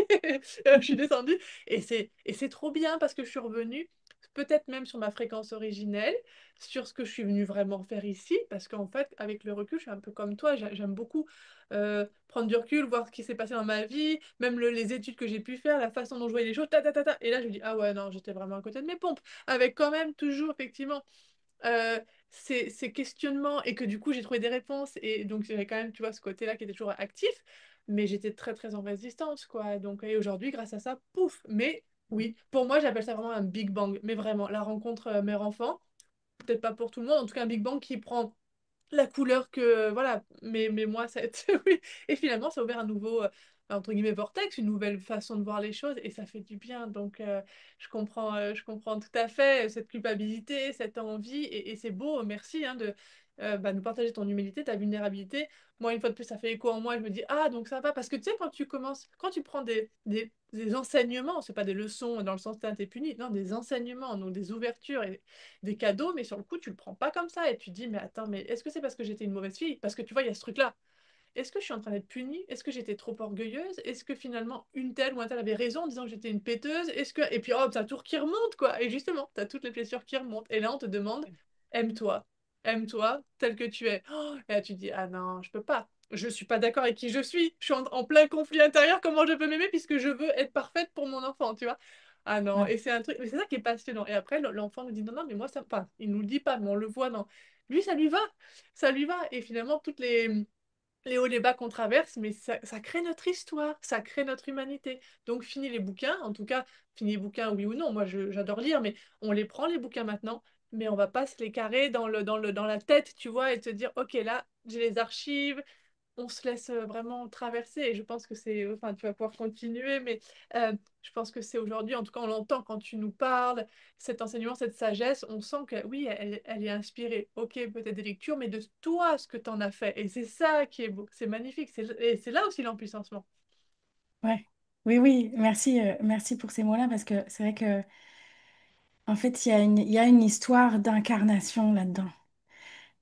Je suis descendue et c'est trop bien parce que je suis revenue, peut-être même sur ma fréquence originelle, sur ce que je suis venue vraiment faire ici, parce qu'en fait, avec le recul, je suis un peu comme toi, j'aime beaucoup prendre du recul, voir ce qui s'est passé dans ma vie, même les études que j'ai pu faire, la façon dont je voyais les choses, ta, ta, ta, ta. Et là, je me dis, ah ouais, non, j'étais vraiment à côté de mes pompes, avec quand même toujours, effectivement, euh, ces questionnements, et que du coup, j'ai trouvé des réponses, et donc j'avais quand même, tu vois, ce côté-là qui était toujours actif, mais j'étais très, très en résistance, quoi. Donc, et aujourd'hui, grâce à ça, pouf, mais... Oui, pour moi, j'appelle ça vraiment un Big Bang, mais vraiment, la rencontre mère-enfant, peut-être pas pour tout le monde, en tout cas un Big Bang qui prend la couleur que, voilà, mais moi, ça a été, oui. Et finalement, ça a ouvert un nouveau, entre guillemets, vortex, une nouvelle façon de voir les choses, et ça fait du bien. Donc, je comprends tout à fait cette culpabilité, cette envie, et c'est beau, merci hein, de bah, nous partager ton humilité, ta vulnérabilité. Moi, une fois de plus, ça fait écho en moi, et je me dis, ah, donc ça va, parce que tu sais, quand tu commences, quand tu prends des enseignements, c'est pas des leçons dans le sens t'es puni, non, des enseignements, donc des ouvertures, des cadeaux, mais sur le coup, tu le prends pas comme ça et tu te dis, mais attends, mais est-ce que c'est parce que j'étais une mauvaise fille? Parce que tu vois, il y a ce truc-là. Est-ce que je suis en train d'être punie? Est-ce que j'étais trop orgueilleuse? Est-ce que finalement une telle ou un tel avait raison en disant que j'étais une péteuse? Est-ce que... Et puis hop, t'as tout qui remonte, quoi. Et justement, t'as toutes les blessures qui remontent. Et là, on te demande, aime-toi. Aime-toi tel que tu es. Oh, et là, tu dis, ah non, je peux pas. Je suis pas d'accord avec qui je suis. Je suis en plein conflit intérieur. Comment je peux m'aimer puisque je veux être parfaite pour mon enfant, tu vois? Ah non, Ouais. et c'est un truc, mais c'est ça qui est passionnant. Et après, l'enfant nous dit, non, non, mais moi, ça, enfin, il nous le dit pas, mais on le voit, non. Lui, ça lui va. Ça lui va. Et finalement, toutes les hauts et les bas qu'on traverse, mais ça crée notre histoire, ça crée notre humanité. Donc, fini les bouquins, en tout cas, fini les bouquins, oui ou non, moi j'adore lire, mais on les prend les bouquins maintenant, mais on va pas se les carrer dans la tête, tu vois, et te dire, ok, là, j'ai les archives, on se laisse vraiment traverser, et je pense que c'est, enfin, tu vas pouvoir continuer, mais je pense que c'est aujourd'hui, en tout cas, on l'entend quand tu nous parles, cet enseignement, cette sagesse, on sent que oui, elle est inspirée. Ok, peut-être des lectures, mais de toi, ce que tu en as fait. Et c'est ça qui est beau, c'est magnifique. Et c'est là aussi l'empuissancement. Ouais. Oui, oui, merci, merci pour ces mots-là parce que c'est vrai que en fait, il y a une histoire d'incarnation là-dedans.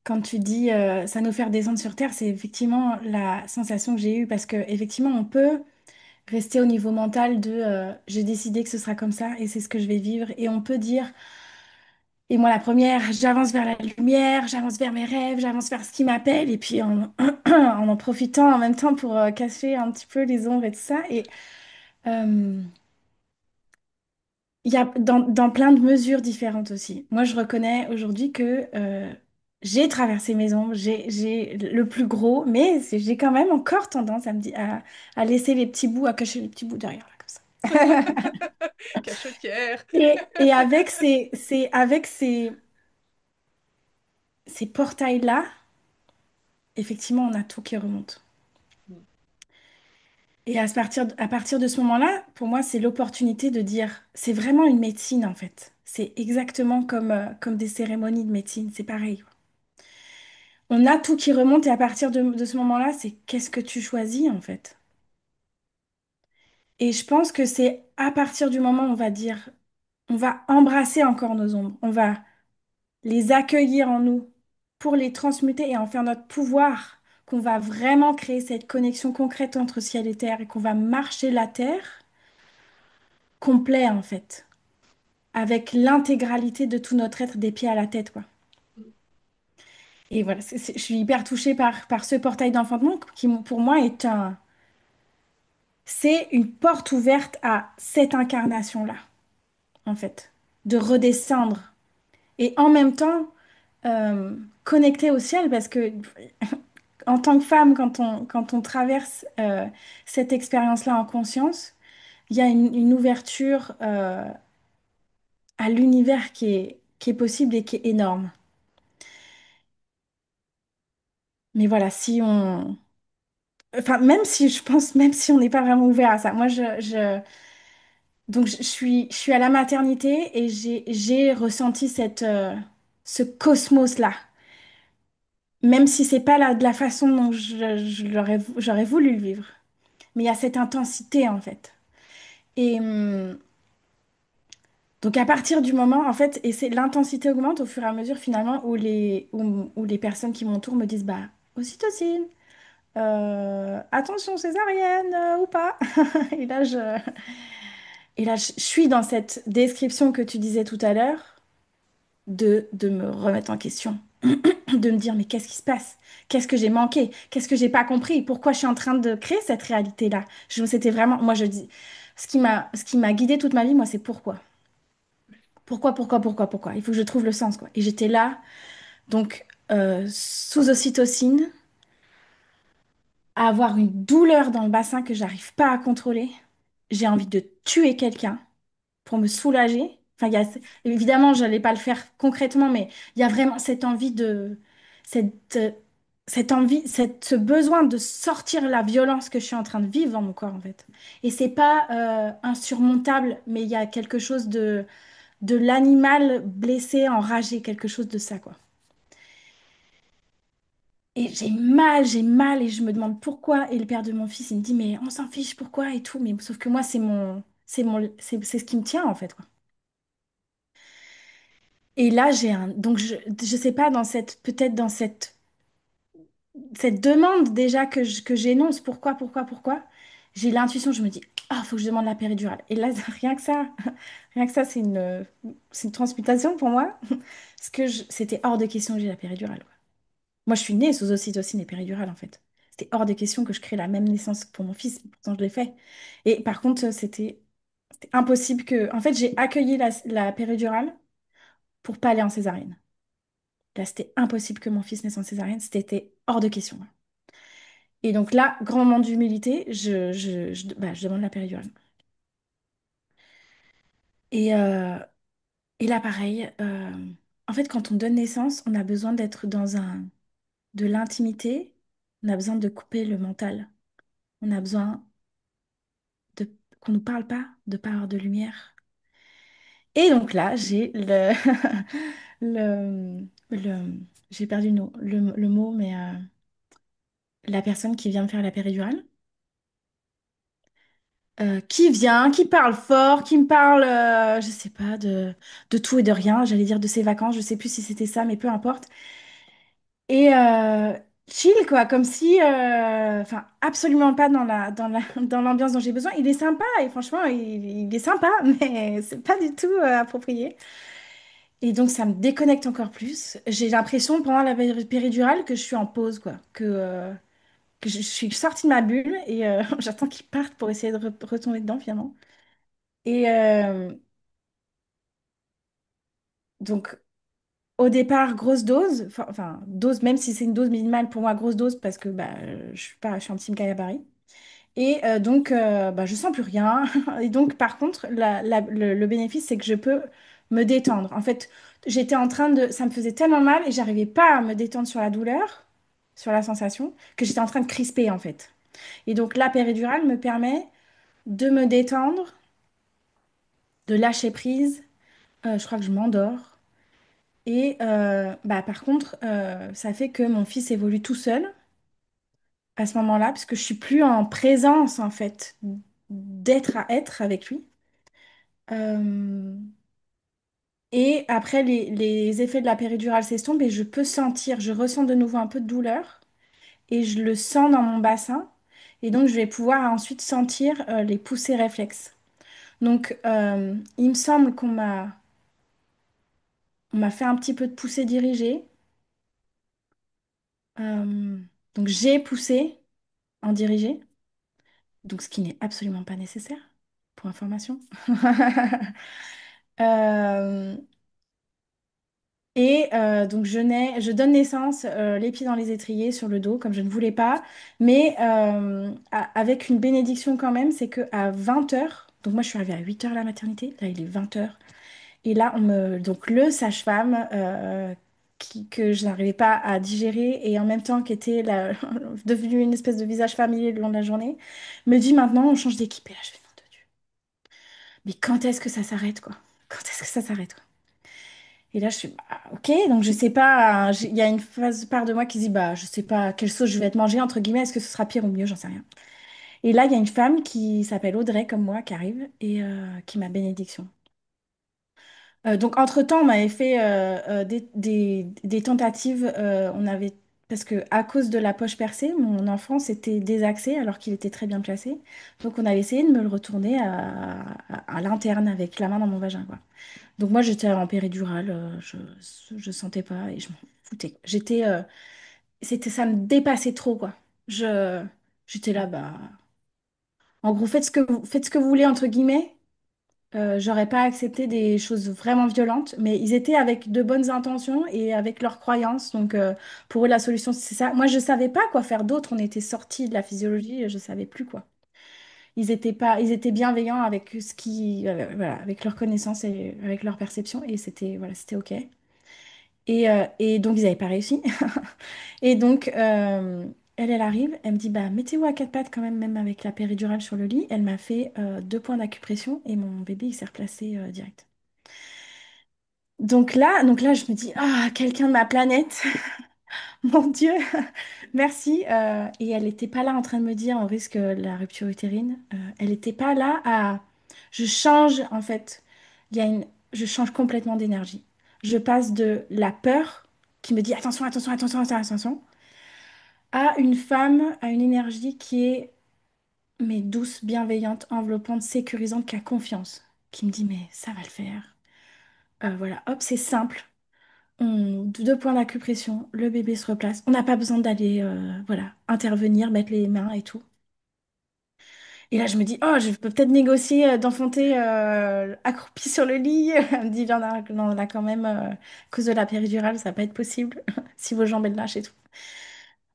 Quand tu dis ça nous fait redescendre sur Terre, c'est effectivement la sensation que j'ai eue parce que effectivement, on peut rester au niveau mental de j'ai décidé que ce sera comme ça et c'est ce que je vais vivre et on peut dire et moi la première, j'avance vers la lumière, j'avance vers mes rêves, j'avance vers ce qui m'appelle et puis en profitant en même temps pour cacher un petit peu les ombres et tout ça et euh, Il y a dans plein de mesures différentes aussi. Moi, je reconnais aujourd'hui que j'ai traversé mes ombres, j'ai le plus gros, mais j'ai quand même encore tendance à laisser les petits bouts, à cacher les petits bouts derrière, là, comme ça. Cachetière. Et avec ces portails-là, effectivement, on a tout qui remonte. Et à partir de ce moment-là, pour moi, c'est l'opportunité de dire, c'est vraiment une médecine en fait. C'est exactement comme des cérémonies de médecine, c'est pareil. On a tout qui remonte et à partir de ce moment-là, c'est qu'est-ce que tu choisis en fait. Et je pense que c'est à partir du moment où on va dire, on va embrasser encore nos ombres, on va les accueillir en nous pour les transmuter et en faire notre pouvoir, qu'on va vraiment créer cette connexion concrète entre ciel et terre et qu'on va marcher la terre complet en fait, avec l'intégralité de tout notre être des pieds à la tête, quoi. Et voilà, je suis hyper touchée par ce portail d'enfantement qui, pour moi, c'est une porte ouverte à cette incarnation-là, en fait, de redescendre et en même temps euh, connecter au ciel parce que en tant que femme, quand on traverse cette expérience-là en conscience, il y a une ouverture à l'univers qui est possible et qui est énorme. Mais voilà, si on... Enfin, même si je pense, même si on n'est pas vraiment ouvert à ça. Moi, donc, je suis à la maternité et j'ai ressenti ce cosmos-là. Même si c'est pas de la façon dont j'aurais voulu le vivre. Mais il y a cette intensité, en fait. Et donc, à partir du moment, en fait, et c'est l'intensité augmente au fur et à mesure, finalement, où les personnes qui m'entourent me disent, bah, ocytocine. Attention césarienne ou pas. Et là, je suis dans cette description que tu disais tout à l'heure de me remettre en question, de me dire mais qu'est-ce qui se passe? Qu'est-ce que j'ai manqué? Qu'est-ce que j'ai pas compris? Pourquoi je suis en train de créer cette réalité-là? C'était vraiment, moi je dis, ce qui m'a guidée toute ma vie, moi c'est pourquoi. Pourquoi? Il faut que je trouve le sens, quoi. Et j'étais là, donc sous ocytocine, à avoir une douleur dans le bassin que j'arrive pas à contrôler. J'ai envie de tuer quelqu'un pour me soulager. Enfin, évidemment, je n'allais pas le faire concrètement, mais il y a vraiment cette, euh, cette envie, ce besoin de sortir la violence que je suis en train de vivre dans mon corps, en fait. Et c'est pas insurmontable, mais il y a quelque chose de l'animal blessé, enragé, quelque chose de ça, quoi. Et j'ai mal, et je me demande pourquoi. Et le père de mon fils, il me dit, mais on s'en fiche, pourquoi et tout. Mais sauf que moi, c'est ce qui me tient, en fait, quoi. Et là, donc je sais pas, peut-être dans cette demande déjà que j'énonce, pourquoi, j'ai l'intuition, je me dis, ah, faut que je demande la péridurale. Et là, rien que ça, c'est une transmutation pour moi. Parce que c'était hors de question que j'ai la péridurale, quoi. Moi, je suis née sous ocytocine et péridurale, en fait. C'était hors de question que je crée la même naissance pour mon fils, pourtant je l'ai fait. Et par contre, c'était impossible que... En fait, j'ai accueilli la péridurale pour pas aller en césarienne. Là, c'était impossible que mon fils naisse en césarienne, c'était hors de question. Et donc là, grand moment d'humilité, je demande la péridurale. Et, euh, et là, pareil, en fait, quand on donne naissance, on a besoin d'être de l'intimité, on a besoin de couper le mental, on a besoin qu'on ne nous parle pas, de pas avoir de lumière. Et donc là, j'ai j'ai perdu le mot, mais la personne qui vient me faire la péridurale. Qui vient, qui parle fort, qui me parle, je sais pas, de tout et de rien. J'allais dire de ses vacances, je sais plus si c'était ça, mais peu importe. Et chill, quoi, comme si, enfin, absolument pas dans l'ambiance dont j'ai besoin. Il est sympa, et franchement, il est sympa, mais c'est pas du tout approprié. Et donc, ça me déconnecte encore plus. J'ai l'impression, pendant la péridurale, que je suis en pause, quoi. Que je suis sortie de ma bulle et j'attends qu'il parte pour essayer de retomber dedans, finalement. Et, euh, Donc, au départ, grosse dose, enfin, dose, même si c'est une dose minimale pour moi, grosse dose, parce que bah, je suis en team Paris. Et donc, bah, je sens plus rien. Et donc, par contre, le bénéfice, c'est que je peux me détendre. En fait, j'étais en train de... Ça me faisait tellement mal et j'arrivais pas à me détendre sur la douleur, sur la sensation, que j'étais en train de crisper, en fait. Et donc, la péridurale me permet de me détendre, de lâcher prise. Je crois que je m'endors. Et bah, par contre, ça fait que mon fils évolue tout seul à ce moment-là, parce que je suis plus en présence, en fait, d'être à être avec lui. Euh, et après, les effets de la péridurale s'estompent et je peux sentir, je ressens de nouveau un peu de douleur et je le sens dans mon bassin. Et donc, je vais pouvoir ensuite sentir les poussées réflexes. Donc, il me semble on m'a fait un petit peu de poussée dirigée. Euh, donc, j'ai poussé en dirigée. Donc, ce qui n'est absolument pas nécessaire, pour information. Euh, et donc, je donne naissance les pieds dans les étriers sur le dos, comme je ne voulais pas, mais avec une bénédiction quand même, c'est qu'à 20 h, donc moi je suis arrivée à 8 h à la maternité, là il est 20 h, et là donc le sage-femme que je n'arrivais pas à digérer et en même temps qui était devenu une espèce de visage familier le long de la journée, me dit maintenant on change d'équipe. Et là je fais, non, de Dieu. Mais quand est-ce que ça s'arrête, quoi? Quand est-ce que ça s'arrête, quoi? Et là, je suis, bah, ok, donc je sais pas, il y a une part de moi qui dit, bah, je sais pas quelle sauce je vais être mangée, entre guillemets, est-ce que ce sera pire ou mieux, j'en sais rien. Et là, il y a une femme qui s'appelle Audrey, comme moi, qui arrive et qui m'a bénédiction. Donc, entre-temps, on m'avait fait des tentatives, parce que à cause de la poche percée, mon enfant s'était désaxé alors qu'il était très bien placé. Donc, on avait essayé de me le retourner à l'interne avec la main dans mon vagin, quoi. Donc moi j'étais en péridurale, je sentais pas et je m'en foutais. Ça me dépassait trop quoi. Je, j'étais là bah, en gros faites ce que vous voulez entre guillemets. J'aurais pas accepté des choses vraiment violentes, mais ils étaient avec de bonnes intentions et avec leurs croyances. Donc pour eux la solution c'est ça. Moi je savais pas quoi faire d'autre. On était sortis de la physiologie, je savais plus quoi. Ils étaient bienveillants avec voilà, avec leurs connaissances et avec leur perception et c'était ok. Et donc, ils n'avaient pas réussi. Et donc, elle arrive, elle me dit, bah, mettez-vous à quatre pattes quand même, même avec la péridurale sur le lit. Elle m'a fait 2 points d'acupression et mon bébé, il s'est replacé direct. Donc là, je me dis, ah, quelqu'un de ma planète, mon Dieu, merci. Et elle n'était pas là en train de me dire, on risque la rupture utérine. Elle n'était pas là à... Je change, en fait, il y a une... je change complètement d'énergie. Je passe de la peur qui me dit, attention, attention, attention, attention, attention, à une femme, à une énergie qui est, mais douce, bienveillante, enveloppante, sécurisante, qui a confiance, qui me dit, mais ça va le faire. Voilà, hop, c'est simple. 2 points d'acupression, le bébé se replace. On n'a pas besoin d'aller voilà, intervenir, mettre les mains et tout. Et là, je me dis, oh, je peux peut-être négocier d'enfanter accroupi sur le lit. Elle me dit, non, là, quand même, à cause de la péridurale, ça va pas être possible si vos jambes elles lâchent et tout.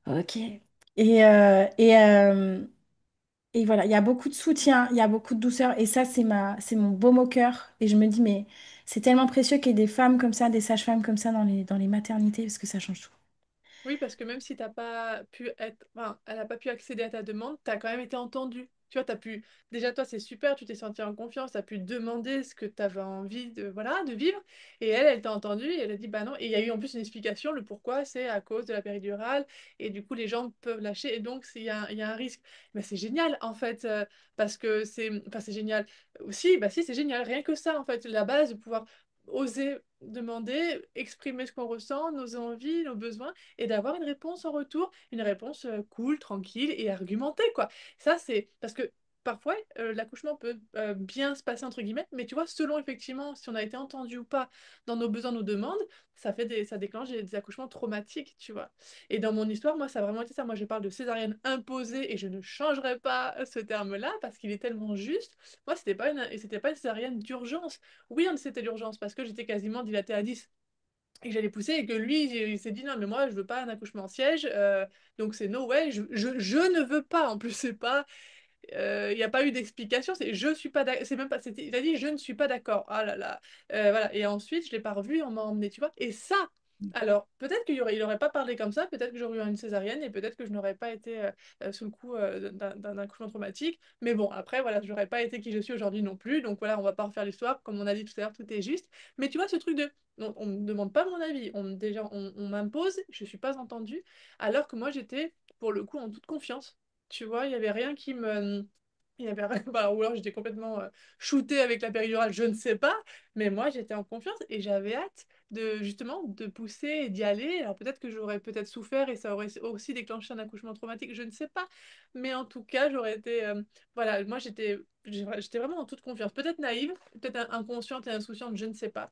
Ok. Et, euh, et, euh, et voilà, il y a beaucoup de soutien, il y a beaucoup de douceur. Et ça, c'est mon baume au cœur. Et je me dis, mais c'est tellement précieux qu'il y ait des femmes comme ça, des sages-femmes comme ça dans les maternités, parce que ça change tout. Oui, parce que même si t'as pas pu être, enfin, elle n'a pas pu accéder à ta demande, tu as quand même été entendue. Tu vois, t'as pu, déjà toi c'est super, tu t'es senti en confiance, tu as pu demander ce que tu avais envie de, voilà, de vivre, et elle t'a entendu, et elle a dit bah non, et il y a eu en plus une explication, le pourquoi, c'est à cause de la péridurale, et du coup les jambes peuvent lâcher, et donc il y a un risque. Mais c'est génial en fait, parce que enfin c'est génial. Aussi, bah si, c'est génial, rien que ça en fait, la base de pouvoir oser demander, exprimer ce qu'on ressent, nos envies, nos besoins et d'avoir une réponse en retour, une réponse cool, tranquille et argumentée, quoi. Ça, c'est parce que parfois, l'accouchement peut bien se passer, entre guillemets, mais tu vois, selon effectivement si on a été entendu ou pas dans nos besoins, nos demandes, ça déclenche des accouchements traumatiques, tu vois. Et dans mon histoire, moi, ça a vraiment été ça. Moi, je parle de césarienne imposée et je ne changerai pas ce terme-là parce qu'il est tellement juste. Moi, c'était pas une césarienne d'urgence. Oui, c'était d'urgence parce que j'étais quasiment dilatée à 10 et que j'allais pousser et que lui, il s'est dit non, mais moi, je veux pas un accouchement en siège. Donc c'est no way, je ne veux pas. En plus, c'est pas il n'y a pas eu d'explication, c'est je suis pas d'accord, c'est même pas, il a dit je ne suis pas d'accord. Ah là là. Voilà. Et ensuite, je l'ai pas revu, on m'a emmené, tu vois. Et ça, alors peut-être il aurait pas parlé comme ça, peut-être que j'aurais eu une césarienne et peut-être que je n'aurais pas été sous le coup d'un accouchement traumatique. Mais bon, après, voilà, je n'aurais pas été qui je suis aujourd'hui non plus. Donc voilà, on va pas refaire l'histoire. Comme on a dit tout à l'heure, tout est juste. Mais tu vois, ce truc de on me demande pas mon avis, déjà on m'impose, je suis pas entendue, alors que moi j'étais pour le coup en toute confiance. Tu vois, il y avait rien qui me. Il y avait rien. Bah, ou alors j'étais complètement shootée avec la péridurale, je ne sais pas. Mais moi, j'étais en confiance et j'avais hâte de justement de pousser et d'y aller. Alors peut-être que j'aurais peut-être souffert et ça aurait aussi déclenché un accouchement traumatique, je ne sais pas. Mais en tout cas, j'aurais été. Voilà, moi j'étais vraiment en toute confiance. Peut-être naïve, peut-être inconsciente et insouciante, je ne sais pas.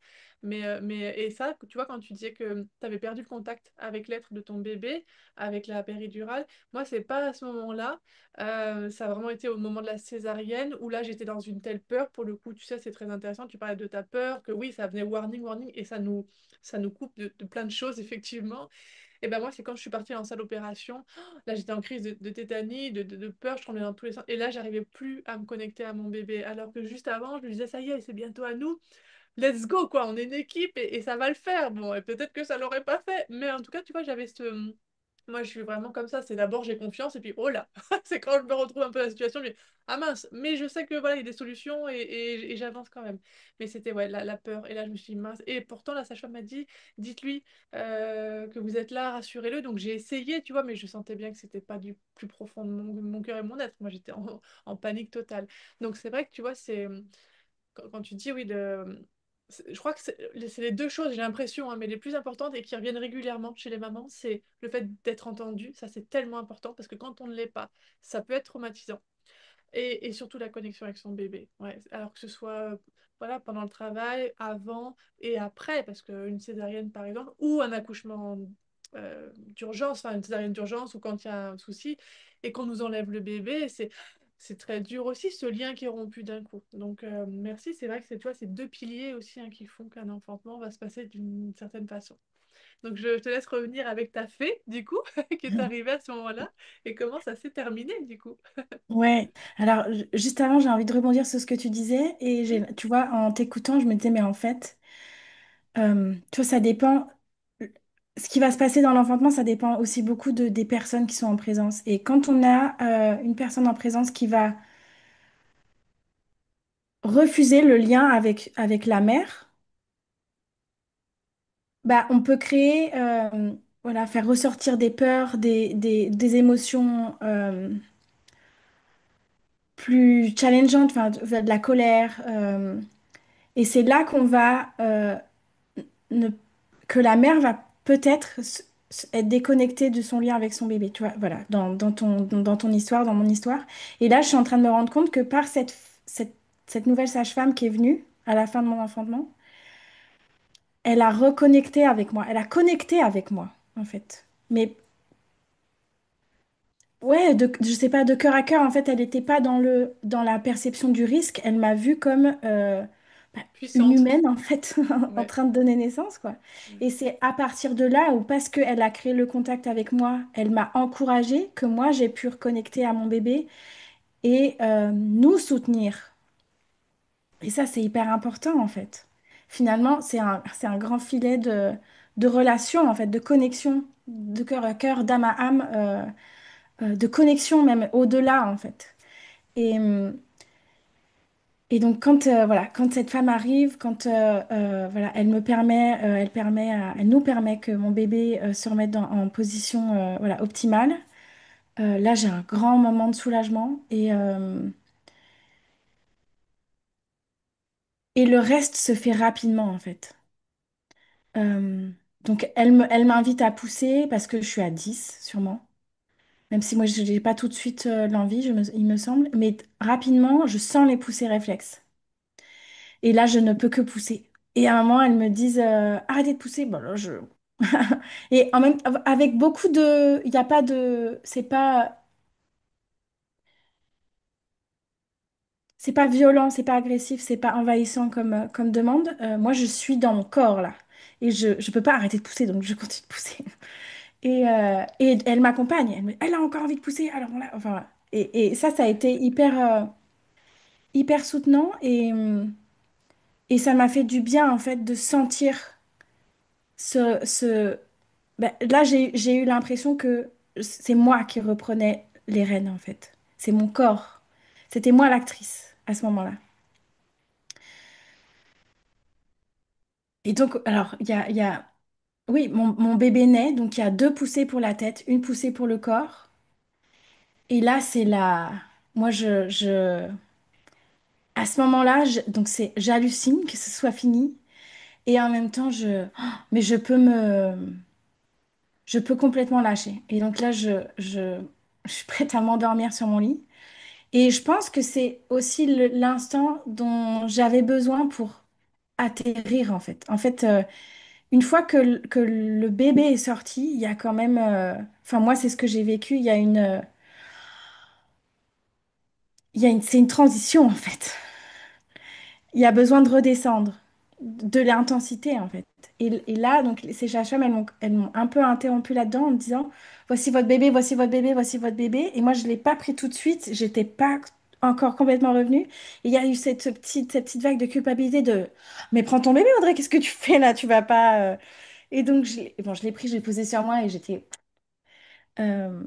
Et ça, tu vois, quand tu disais que tu avais perdu le contact avec l'être de ton bébé, avec la péridurale. Moi, c'est pas à ce moment-là. Ça a vraiment été au moment de la césarienne où là, j'étais dans une telle peur. Pour le coup, tu sais, c'est très intéressant. Tu parlais de ta peur, que oui, ça venait warning, warning, et ça nous coupe de plein de choses, effectivement. Et ben moi, c'est quand je suis partie en salle d'opération. Là, j'étais en crise de tétanie, de peur, je tremblais dans tous les sens. Et là, j'arrivais plus à me connecter à mon bébé. Alors que juste avant, je me disais, ça y est, c'est bientôt à nous. Let's go, quoi. On est une équipe et ça va le faire. Bon, et peut-être que ça l'aurait pas fait. Mais en tout cas, tu vois, j'avais ce. Moi, je suis vraiment comme ça. C'est d'abord, j'ai confiance, et puis, oh là, c'est quand je me retrouve un peu dans la situation, je me dis, ah mince, mais je sais que voilà, il y a des solutions et j'avance quand même. Mais c'était, ouais, la peur. Et là, je me suis dit, mince. Et pourtant, la sage-femme m'a dit, dites-lui que vous êtes là, rassurez-le. Donc, j'ai essayé, tu vois, mais je sentais bien que c'était pas du plus profond de mon cœur et mon être. Moi, j'étais en panique totale. Donc, c'est vrai que, tu vois, quand tu dis, oui, je crois que c'est les deux choses, j'ai l'impression, hein, mais les plus importantes et qui reviennent régulièrement chez les mamans, c'est le fait d'être entendu. Ça, c'est tellement important parce que quand on ne l'est pas, ça peut être traumatisant. Et surtout la connexion avec son bébé. Ouais. Alors que ce soit voilà, pendant le travail, avant et après, parce qu'une césarienne, par exemple, ou un accouchement d'urgence, enfin une césarienne d'urgence, ou quand il y a un souci, et qu'on nous enlève le bébé, c'est très dur aussi, ce lien qui est rompu d'un coup. Donc, merci, c'est vrai que c'est, tu vois, ces deux piliers aussi hein, qui font qu'un enfantement va se passer d'une certaine façon. Donc, je te laisse revenir avec ta fée, du coup, qui est arrivée à ce moment-là, et comment ça s'est terminé, du coup. Ouais, alors juste avant, j'ai envie de rebondir sur ce que tu disais et Oui, tu vois, en t'écoutant, je me disais, mais en fait, tu vois, ça dépend, ce qui va se passer dans l'enfantement, ça dépend aussi beaucoup des personnes qui sont en présence. Et quand on a une personne en présence qui va refuser le lien avec la mère, bah, on peut créer, voilà, faire ressortir des peurs, des émotions plus challengeantes, enfin, de la colère. Et c'est là qu'on va ne- que la mère va peut-être être déconnectée de son lien avec son bébé, tu vois, voilà, dans ton histoire, dans mon histoire. Et là, je suis en train de me rendre compte que par cette nouvelle sage-femme qui est venue à la fin de mon enfantement, elle a reconnecté avec moi, elle a connecté avec moi, en fait. Mais ouais, je sais pas, de cœur à cœur, en fait, elle n'était pas dans la perception du risque, elle m'a vue comme bah, une puissante. humaine, en fait, en Ouais. train de donner naissance, quoi. Mm. Et c'est à partir de là où, parce qu'elle a créé le contact avec moi, elle m'a encouragée, que moi, j'ai pu reconnecter à mon bébé et nous soutenir. Et ça, c'est hyper important, en fait. Finalement, c'est un grand filet de relation, en fait, de connexion, de cœur à cœur, d'âme à âme. De connexion même au-delà en fait. Et, hum, et donc voilà, quand cette femme arrive, quand voilà, elle nous permet que mon bébé se remette en position voilà, optimale, là j'ai un grand moment de soulagement et le reste se fait rapidement en fait. Euh, donc elle m'invite à pousser parce que je suis à 10 sûrement. même si moi, je n'ai pas tout de suite l'envie, il me semble. Mais rapidement, je sens les poussées réflexes. Et là, je ne peux que pousser. Et à un moment, elles me disent, arrêtez de pousser. Bon, là, je... Et en même avec beaucoup de... Il n'y a pas de... C'est pas violent, c'est pas agressif, c'est pas envahissant comme demande. Moi, je suis dans mon corps, là. Et je peux pas arrêter de pousser, donc je continue de pousser. Et elle m'accompagne. Elle a encore envie de pousser, alors on l'a... Enfin, voilà. Et ça a été hyper soutenant. Et ça m'a fait du bien, en fait, de sentir ce... Ben, là, j'ai eu l'impression que c'est moi qui reprenais les rênes, en fait. C'est mon corps. C'était moi l'actrice à ce moment-là. Et donc, alors, il y a oui, mon bébé naît, donc il y a deux poussées pour la tête, une poussée pour le corps. Et là, c'est la... Moi, à ce moment-là, donc j'hallucine que ce soit fini. Et en même temps, mais je peux complètement lâcher. Et donc là, je suis prête à m'endormir sur mon lit. Et je pense que c'est aussi l'instant dont j'avais besoin pour atterrir, en fait. En fait, une fois que le bébé est sorti, il y a quand même... Enfin, moi, c'est ce que j'ai vécu. C'est une transition, en fait. Il y a besoin de redescendre, de l'intensité en fait. Et là, donc, ces sages-femmes, elles m'ont un peu interrompu là-dedans en me disant, voici votre bébé, voici votre bébé, voici votre bébé. Et moi, je ne l'ai pas pris tout de suite, j'étais pas encore complètement revenue. Et il y a eu cette petite vague de culpabilité de, mais prends ton bébé, Audrey, qu'est-ce que tu fais là? Tu vas pas... Et donc, bon, je l'ai pris, je l'ai posé sur moi et j'étais... euh,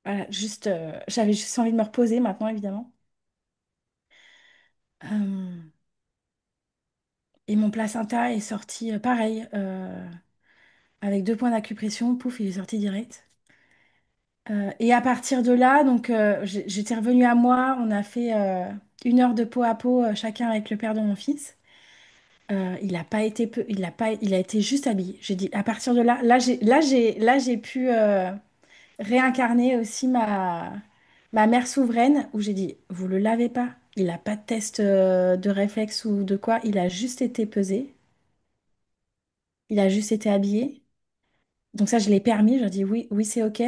voilà, juste, j'avais juste envie de me reposer maintenant, évidemment. Euh, et mon placenta est sorti pareil. Avec deux points d'acupression, pouf, il est sorti direct. Et à partir de là, donc j'étais revenue à moi, on a fait 1 heure de peau à peau, chacun avec le père de mon fils. Il a pas été il a pas, il a été juste habillé. J'ai dit à partir de là, là j'ai pu réincarner aussi ma mère souveraine où j'ai dit vous le lavez pas. Il n'a pas de test de réflexe ou de quoi. Il a juste été pesé. Il a juste été habillé. Donc ça, je l'ai permis, je dit oui, oui, c'est OK.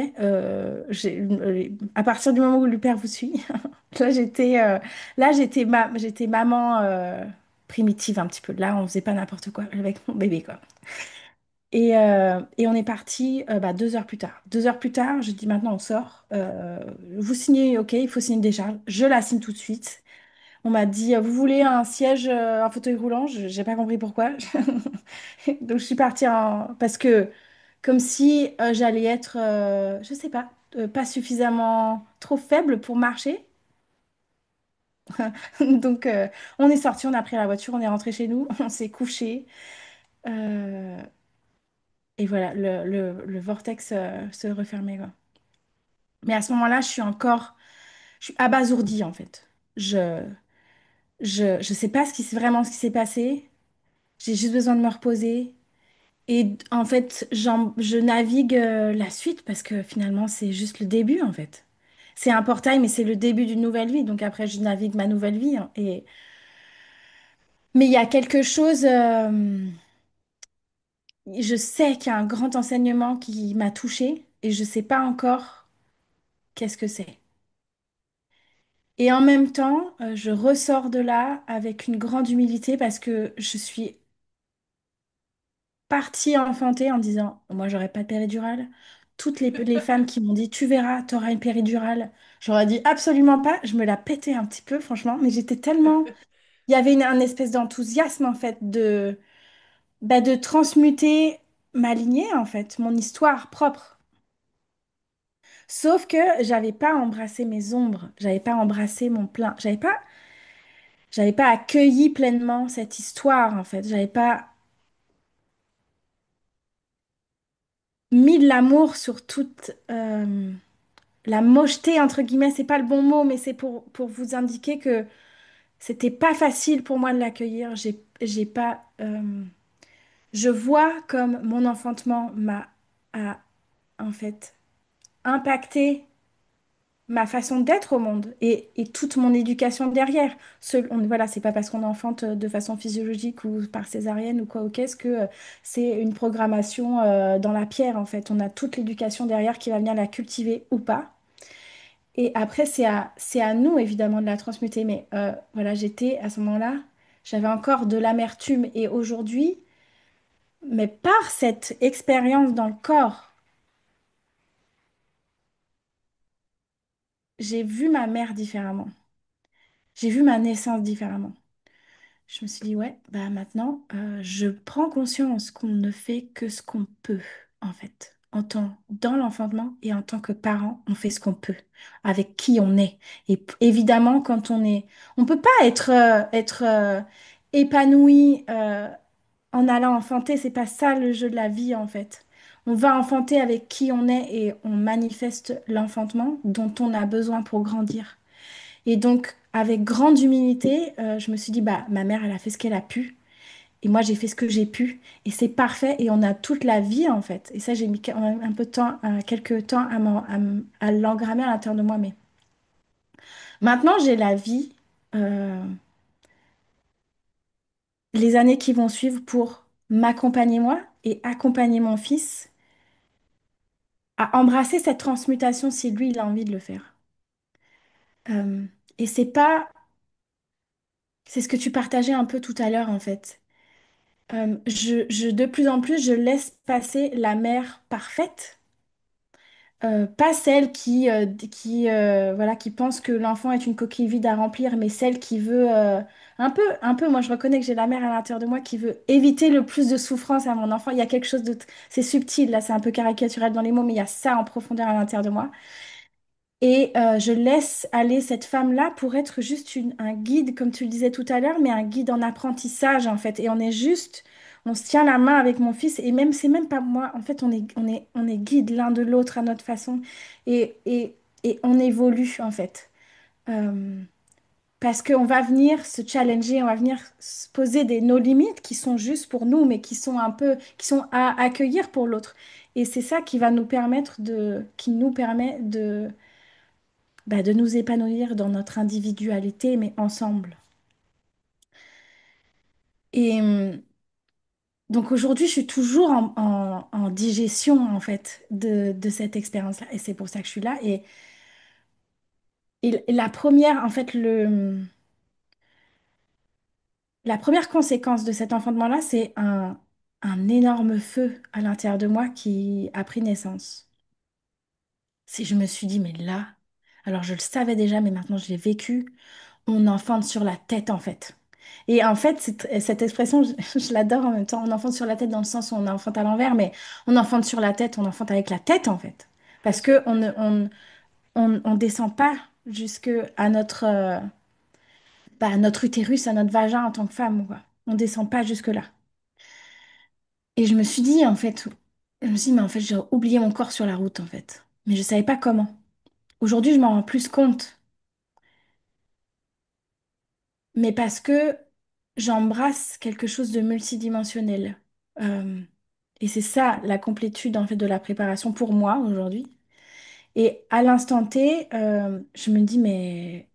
À partir du moment où le père vous suit, là j'étais maman primitive un petit peu. Là, on faisait pas n'importe quoi avec mon bébé, quoi. Et on est parti 2 heures plus tard. 2 heures plus tard, je dis maintenant on sort. Vous signez, OK, il faut signer une décharge. Je la signe tout de suite. On m'a dit, vous voulez un siège, un fauteuil roulant? J'ai pas compris pourquoi. Donc je suis partie parce que comme si j'allais être, je sais pas, pas suffisamment trop faible pour marcher. Donc on est sorti, on a pris la voiture, on est rentré chez nous, on s'est couché. euh, et voilà, le vortex se refermait, quoi. Mais à ce moment-là, je suis abasourdie en fait. Je, je sais pas vraiment ce qui s'est passé. J'ai juste besoin de me reposer. Et en fait, je navigue la suite parce que finalement, c'est juste le début en fait. C'est un portail, mais c'est le début d'une nouvelle vie. Donc après, je navigue ma nouvelle vie, hein. Mais il y a quelque chose, je sais qu'il y a un grand enseignement qui m'a touchée et je sais pas encore qu'est-ce que c'est. Et en même temps, je ressors de là avec une grande humilité parce que je suis partie enfanter en disant, moi, j'aurais pas de péridurale. Toutes les femmes qui m'ont dit, tu verras, t'auras une péridurale. J'aurais dit absolument pas. Je me la pétais un petit peu, franchement, mais j'étais tellement. Il y avait un espèce d'enthousiasme, en fait, de transmuter ma lignée, en fait, mon histoire propre. Sauf que j'avais pas embrassé mes ombres, j'avais pas embrassé mon plein, j'avais pas accueilli pleinement cette histoire, en fait. J'avais pas mis de l'amour sur toute. La mocheté, entre guillemets, c'est pas le bon mot, mais c'est pour vous indiquer que c'était pas facile pour moi de l'accueillir. J'ai pas, je vois comme mon enfantement m'a, a, en fait, impacté ma façon d'être au monde et toute mon éducation derrière. Voilà, c'est pas parce qu'on enfante de façon physiologique ou par césarienne ou quoi ou qu'est-ce que c'est une programmation dans la pierre en fait. On a toute l'éducation derrière qui va venir la cultiver ou pas. Et après, c'est à nous évidemment de la transmuter. Mais voilà, j'étais à ce moment-là, j'avais encore de l'amertume et aujourd'hui, mais par cette expérience dans le corps, j'ai vu ma mère différemment. J'ai vu ma naissance différemment. Je me suis dit, ouais, bah maintenant, je prends conscience qu'on ne fait que ce qu'on peut, en fait. Dans l'enfantement et en tant que parent, on fait ce qu'on peut, avec qui on est. Et évidemment, on peut pas être épanoui en allant enfanter. C'est pas ça le jeu de la vie, en fait. On va enfanter avec qui on est et on manifeste l'enfantement dont on a besoin pour grandir. Et donc, avec grande humilité, je me suis dit, bah, ma mère, elle a fait ce qu'elle a pu. Et moi, j'ai fait ce que j'ai pu. Et c'est parfait. Et on a toute la vie, en fait. Et ça, j'ai mis un peu de temps, quelques temps à l'engrammer à l'intérieur de moi. Mais maintenant, j'ai la vie, euh, les années qui vont suivre pour m'accompagner moi et accompagner mon fils à embrasser cette transmutation si lui, il a envie de le faire. Euh, et c'est ce que tu partageais un peu tout à l'heure, en fait. De plus en plus, je laisse passer la mère parfaite, pas celle voilà, qui pense que l'enfant est une coquille vide à remplir, mais celle qui veut moi je reconnais que j'ai la mère à l'intérieur de moi qui veut éviter le plus de souffrance à mon enfant. Il y a quelque chose c'est subtil, là, c'est un peu caricatural dans les mots, mais il y a ça en profondeur à l'intérieur de moi. Et je laisse aller cette femme-là pour être juste un guide, comme tu le disais tout à l'heure, mais un guide en apprentissage, en fait. Et on se tient la main avec mon fils, et même, c'est même pas moi. En fait, on est guide l'un de l'autre à notre façon, et on évolue, en fait. Euh, Parce qu'on va venir se challenger, on va venir se poser nos limites qui sont juste pour nous, mais qui sont à accueillir pour l'autre. Et c'est ça qui va nous permettre qui nous permet de nous épanouir dans notre individualité, mais ensemble. Et donc aujourd'hui, je suis toujours en digestion, en fait, de cette expérience-là. Et c'est pour ça que je suis là. Et la première, en fait, la première conséquence de cet enfantement-là, c'est un énorme feu à l'intérieur de moi qui a pris naissance. Si je me suis dit, mais là, alors je le savais déjà, mais maintenant je l'ai vécu, on enfante sur la tête en fait. Et en fait, cette expression, je l'adore en même temps. On enfante sur la tête dans le sens où on enfante à l'envers, mais on enfante sur la tête, on enfante avec la tête en fait. Parce que on descend pas jusque à à notre utérus, à notre vagin en tant que femme, quoi. On descend pas jusque-là. Et je me suis dit, en fait, je me suis dit, mais en fait, j'ai oublié mon corps sur la route, en fait. Mais je savais pas comment. Aujourd'hui, je m'en rends plus compte. Mais parce que j'embrasse quelque chose de multidimensionnel. Euh, et c'est ça la complétude en fait de la préparation pour moi aujourd'hui. Et à l'instant T, je me dis mais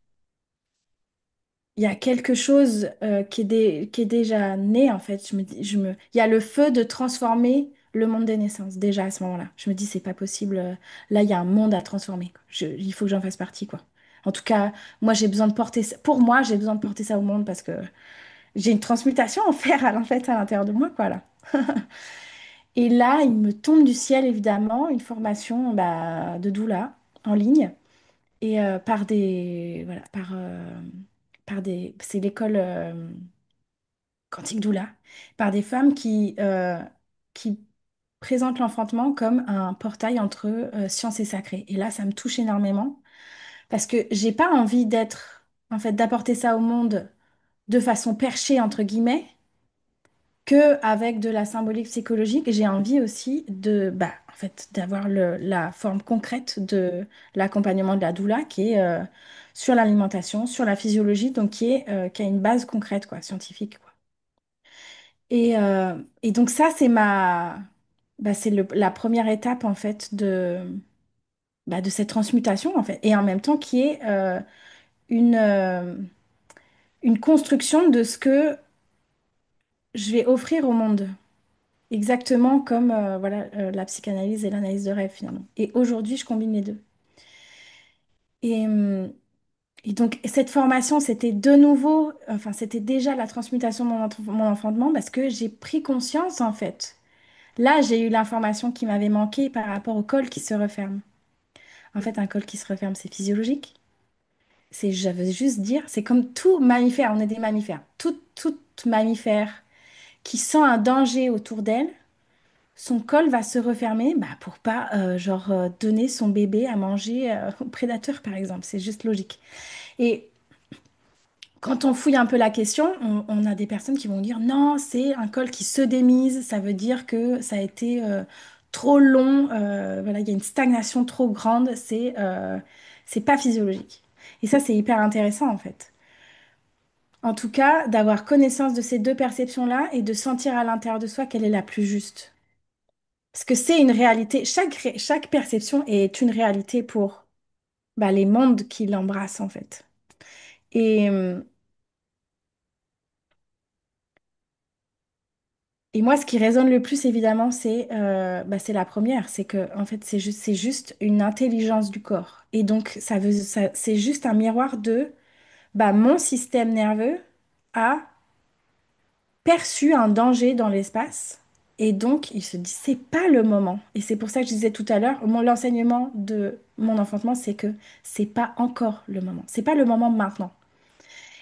il y a quelque chose qui est déjà né en fait. Il y a le feu de transformer le monde des naissances déjà à ce moment-là. Je me dis c'est pas possible. Là il y a un monde à transformer. Il faut que j'en fasse partie quoi. En tout cas, moi j'ai besoin de porter ça. Pour moi, j'ai besoin de porter ça au monde parce que j'ai une transmutation à faire en fait à l'intérieur de moi, quoi, là. Et là, il me tombe du ciel, évidemment, une formation bah, de doula en ligne. Et voilà, c'est l'école Quantique Doula, par des femmes qui présentent l'enfantement comme un portail entre science et sacré. Et là, ça me touche énormément parce que j'ai pas envie en fait, d'apporter ça au monde de façon perchée, entre guillemets, que avec de la symbolique psychologique, j'ai envie aussi en fait, d'avoir la forme concrète de l'accompagnement de la doula qui est sur l'alimentation, sur la physiologie, donc qui a une base concrète, quoi, scientifique, quoi. Et donc ça, c'est la première étape, en fait, bah, de cette transmutation, en fait, et en même temps qui est une, euh, une construction de ce que je vais offrir au monde. Exactement comme voilà, la psychanalyse et l'analyse de rêve, finalement. Et aujourd'hui, je combine les deux. Et, hum, et donc, cette formation, c'était de nouveau, enfin, c'était déjà la transmutation de mon enfantement parce que j'ai pris conscience, en fait. Là, j'ai eu l'information qui m'avait manqué par rapport au col qui se referme. En fait, un col qui se referme, c'est physiologique. C'est, je veux juste dire, c'est comme tout mammifère, on est des mammifères. Toute mammifère qui sent un danger autour d'elle, son col va se refermer bah, pour pas donner son bébé à manger au prédateur, par exemple. C'est juste logique. Et quand on fouille un peu la question, on a des personnes qui vont dire non, c'est un col qui se démise, ça veut dire que ça a été trop long, voilà, il y a une stagnation trop grande, c'est pas physiologique. Et ça, c'est hyper intéressant en fait. En tout cas, d'avoir connaissance de ces deux perceptions-là et de sentir à l'intérieur de soi quelle est la plus juste. Parce que c'est une réalité, chaque perception est une réalité pour bah, les mondes qui l'embrassent en fait. Et, euh, Et moi, ce qui résonne le plus, évidemment, c'est la première. C'est que, en fait, c'est juste une intelligence du corps. Et donc, c'est juste un miroir de bah, mon système nerveux a perçu un danger dans l'espace. Et donc, il se dit, c'est pas le moment. Et c'est pour ça que je disais tout à l'heure, l'enseignement de mon enfantement, c'est que c'est pas encore le moment. C'est pas le moment maintenant.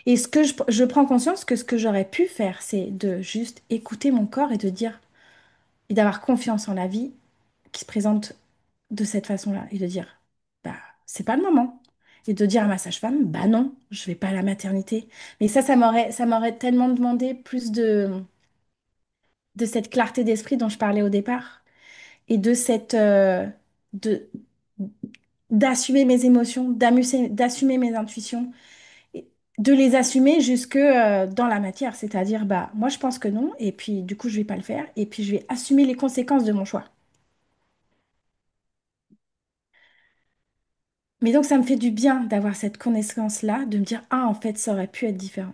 Et je prends conscience que ce que j'aurais pu faire, c'est de juste écouter mon corps et de dire, et d'avoir confiance en la vie qui se présente de cette façon-là et de dire, bah, c'est pas le moment. Et de dire à ma sage-femme, bah non, je vais pas à la maternité. Mais ça m'aurait tellement demandé plus de cette clarté d'esprit dont je parlais au départ et de, d'assumer mes émotions, d'assumer mes intuitions, et de les assumer jusque, dans la matière. C'est-à-dire, bah, moi, je pense que non, et puis, du coup, je vais pas le faire, et puis, je vais assumer les conséquences de mon choix. Mais donc, ça me fait du bien d'avoir cette connaissance-là, de me dire, ah, en fait, ça aurait pu être différent.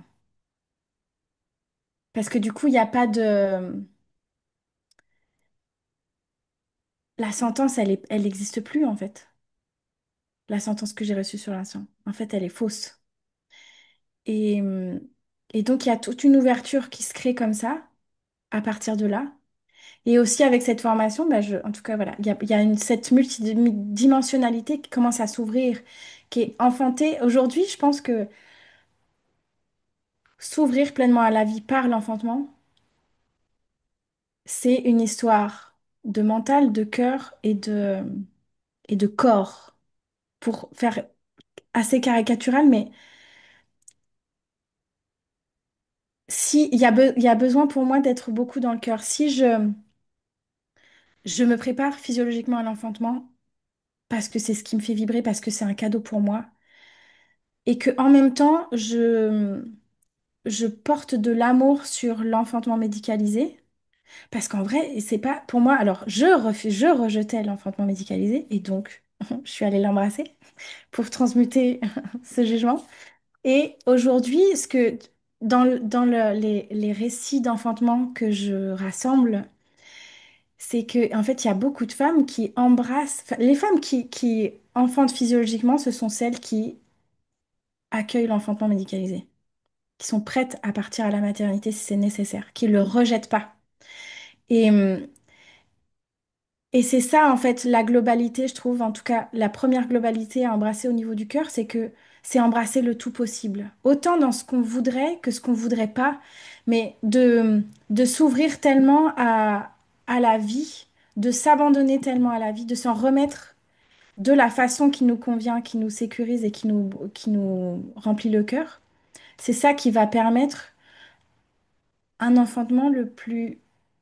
Parce que du coup, il n'y a pas de... La sentence, elle n'existe plus, en fait. La sentence que j'ai reçue sur l'instant. En fait, elle est fausse. Et, hum, et donc, il y a toute une ouverture qui se crée comme ça, à partir de là. Et aussi, avec cette formation, bah, en tout cas, voilà, il y a cette multidimensionnalité qui commence à s'ouvrir, qui est enfantée. Aujourd'hui, je pense que s'ouvrir pleinement à la vie par l'enfantement, c'est une histoire de mental, de cœur et de corps, pour faire assez caricatural, mais si, il y a besoin pour moi d'être beaucoup dans le cœur. Si je me prépare physiologiquement à l'enfantement, parce que c'est ce qui me fait vibrer, parce que c'est un cadeau pour moi, et que en même temps, je porte de l'amour sur l'enfantement médicalisé, parce qu'en vrai, c'est pas pour moi. Alors, je rejetais l'enfantement médicalisé, et donc, je suis allée l'embrasser pour transmuter ce jugement. Et aujourd'hui, les récits d'enfantement que je rassemble, c'est que en fait, il y a beaucoup de femmes qui embrassent. Enfin, les femmes qui enfantent physiologiquement, ce sont celles qui accueillent l'enfantement médicalisé, qui sont prêtes à partir à la maternité si c'est nécessaire, qui ne le rejettent pas. Et, hum, Et c'est ça, en fait, la globalité, je trouve, en tout cas, la première globalité à embrasser au niveau du cœur, c'est que c'est embrasser le tout possible. Autant dans ce qu'on voudrait que ce qu'on voudrait pas, mais de s'ouvrir tellement à la vie, de s'abandonner tellement à la vie, de s'en remettre de la façon qui nous convient, qui nous sécurise et qui nous remplit le cœur. C'est ça qui va permettre un enfantement le plus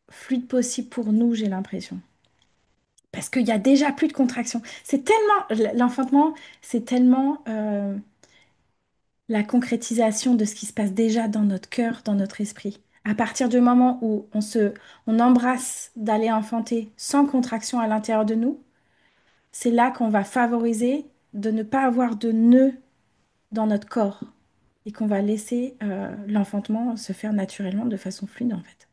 fluide possible pour nous, j'ai l'impression. Parce qu'il y a déjà plus de contraction. C'est tellement, l'enfantement, c'est tellement la concrétisation de ce qui se passe déjà dans notre cœur, dans notre esprit. À partir du moment où on embrasse d'aller enfanter sans contraction à l'intérieur de nous, c'est là qu'on va favoriser de ne pas avoir de nœud dans notre corps et qu'on va laisser l'enfantement se faire naturellement de façon fluide en fait.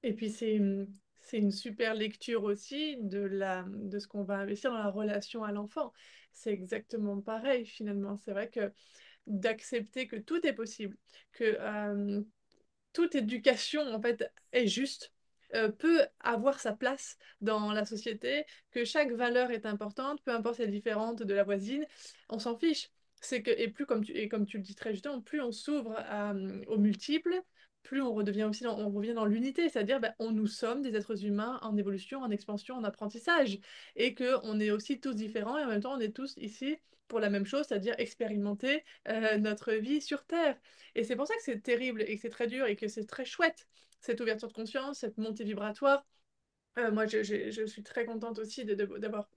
Et puis c'est une super lecture aussi de ce qu'on va investir dans la relation à l'enfant. C'est exactement pareil finalement. C'est vrai que d'accepter que tout est possible, que toute éducation en fait est juste, peut avoir sa place dans la société, que chaque valeur est importante, peu importe si elle est différente de la voisine, on s'en fiche. C'est que, et plus et comme tu le dis très justement, plus on s'ouvre aux multiples, plus on redevient aussi on revient dans l'unité, c'est-à-dire ben, nous sommes des êtres humains en évolution, en expansion, en apprentissage, et que on est aussi tous différents et en même temps on est tous ici pour la même chose, c'est-à-dire expérimenter notre vie sur Terre. Et c'est pour ça que c'est terrible et que c'est très dur et que c'est très chouette, cette ouverture de conscience, cette montée vibratoire. Moi, je suis très contente aussi d'avoir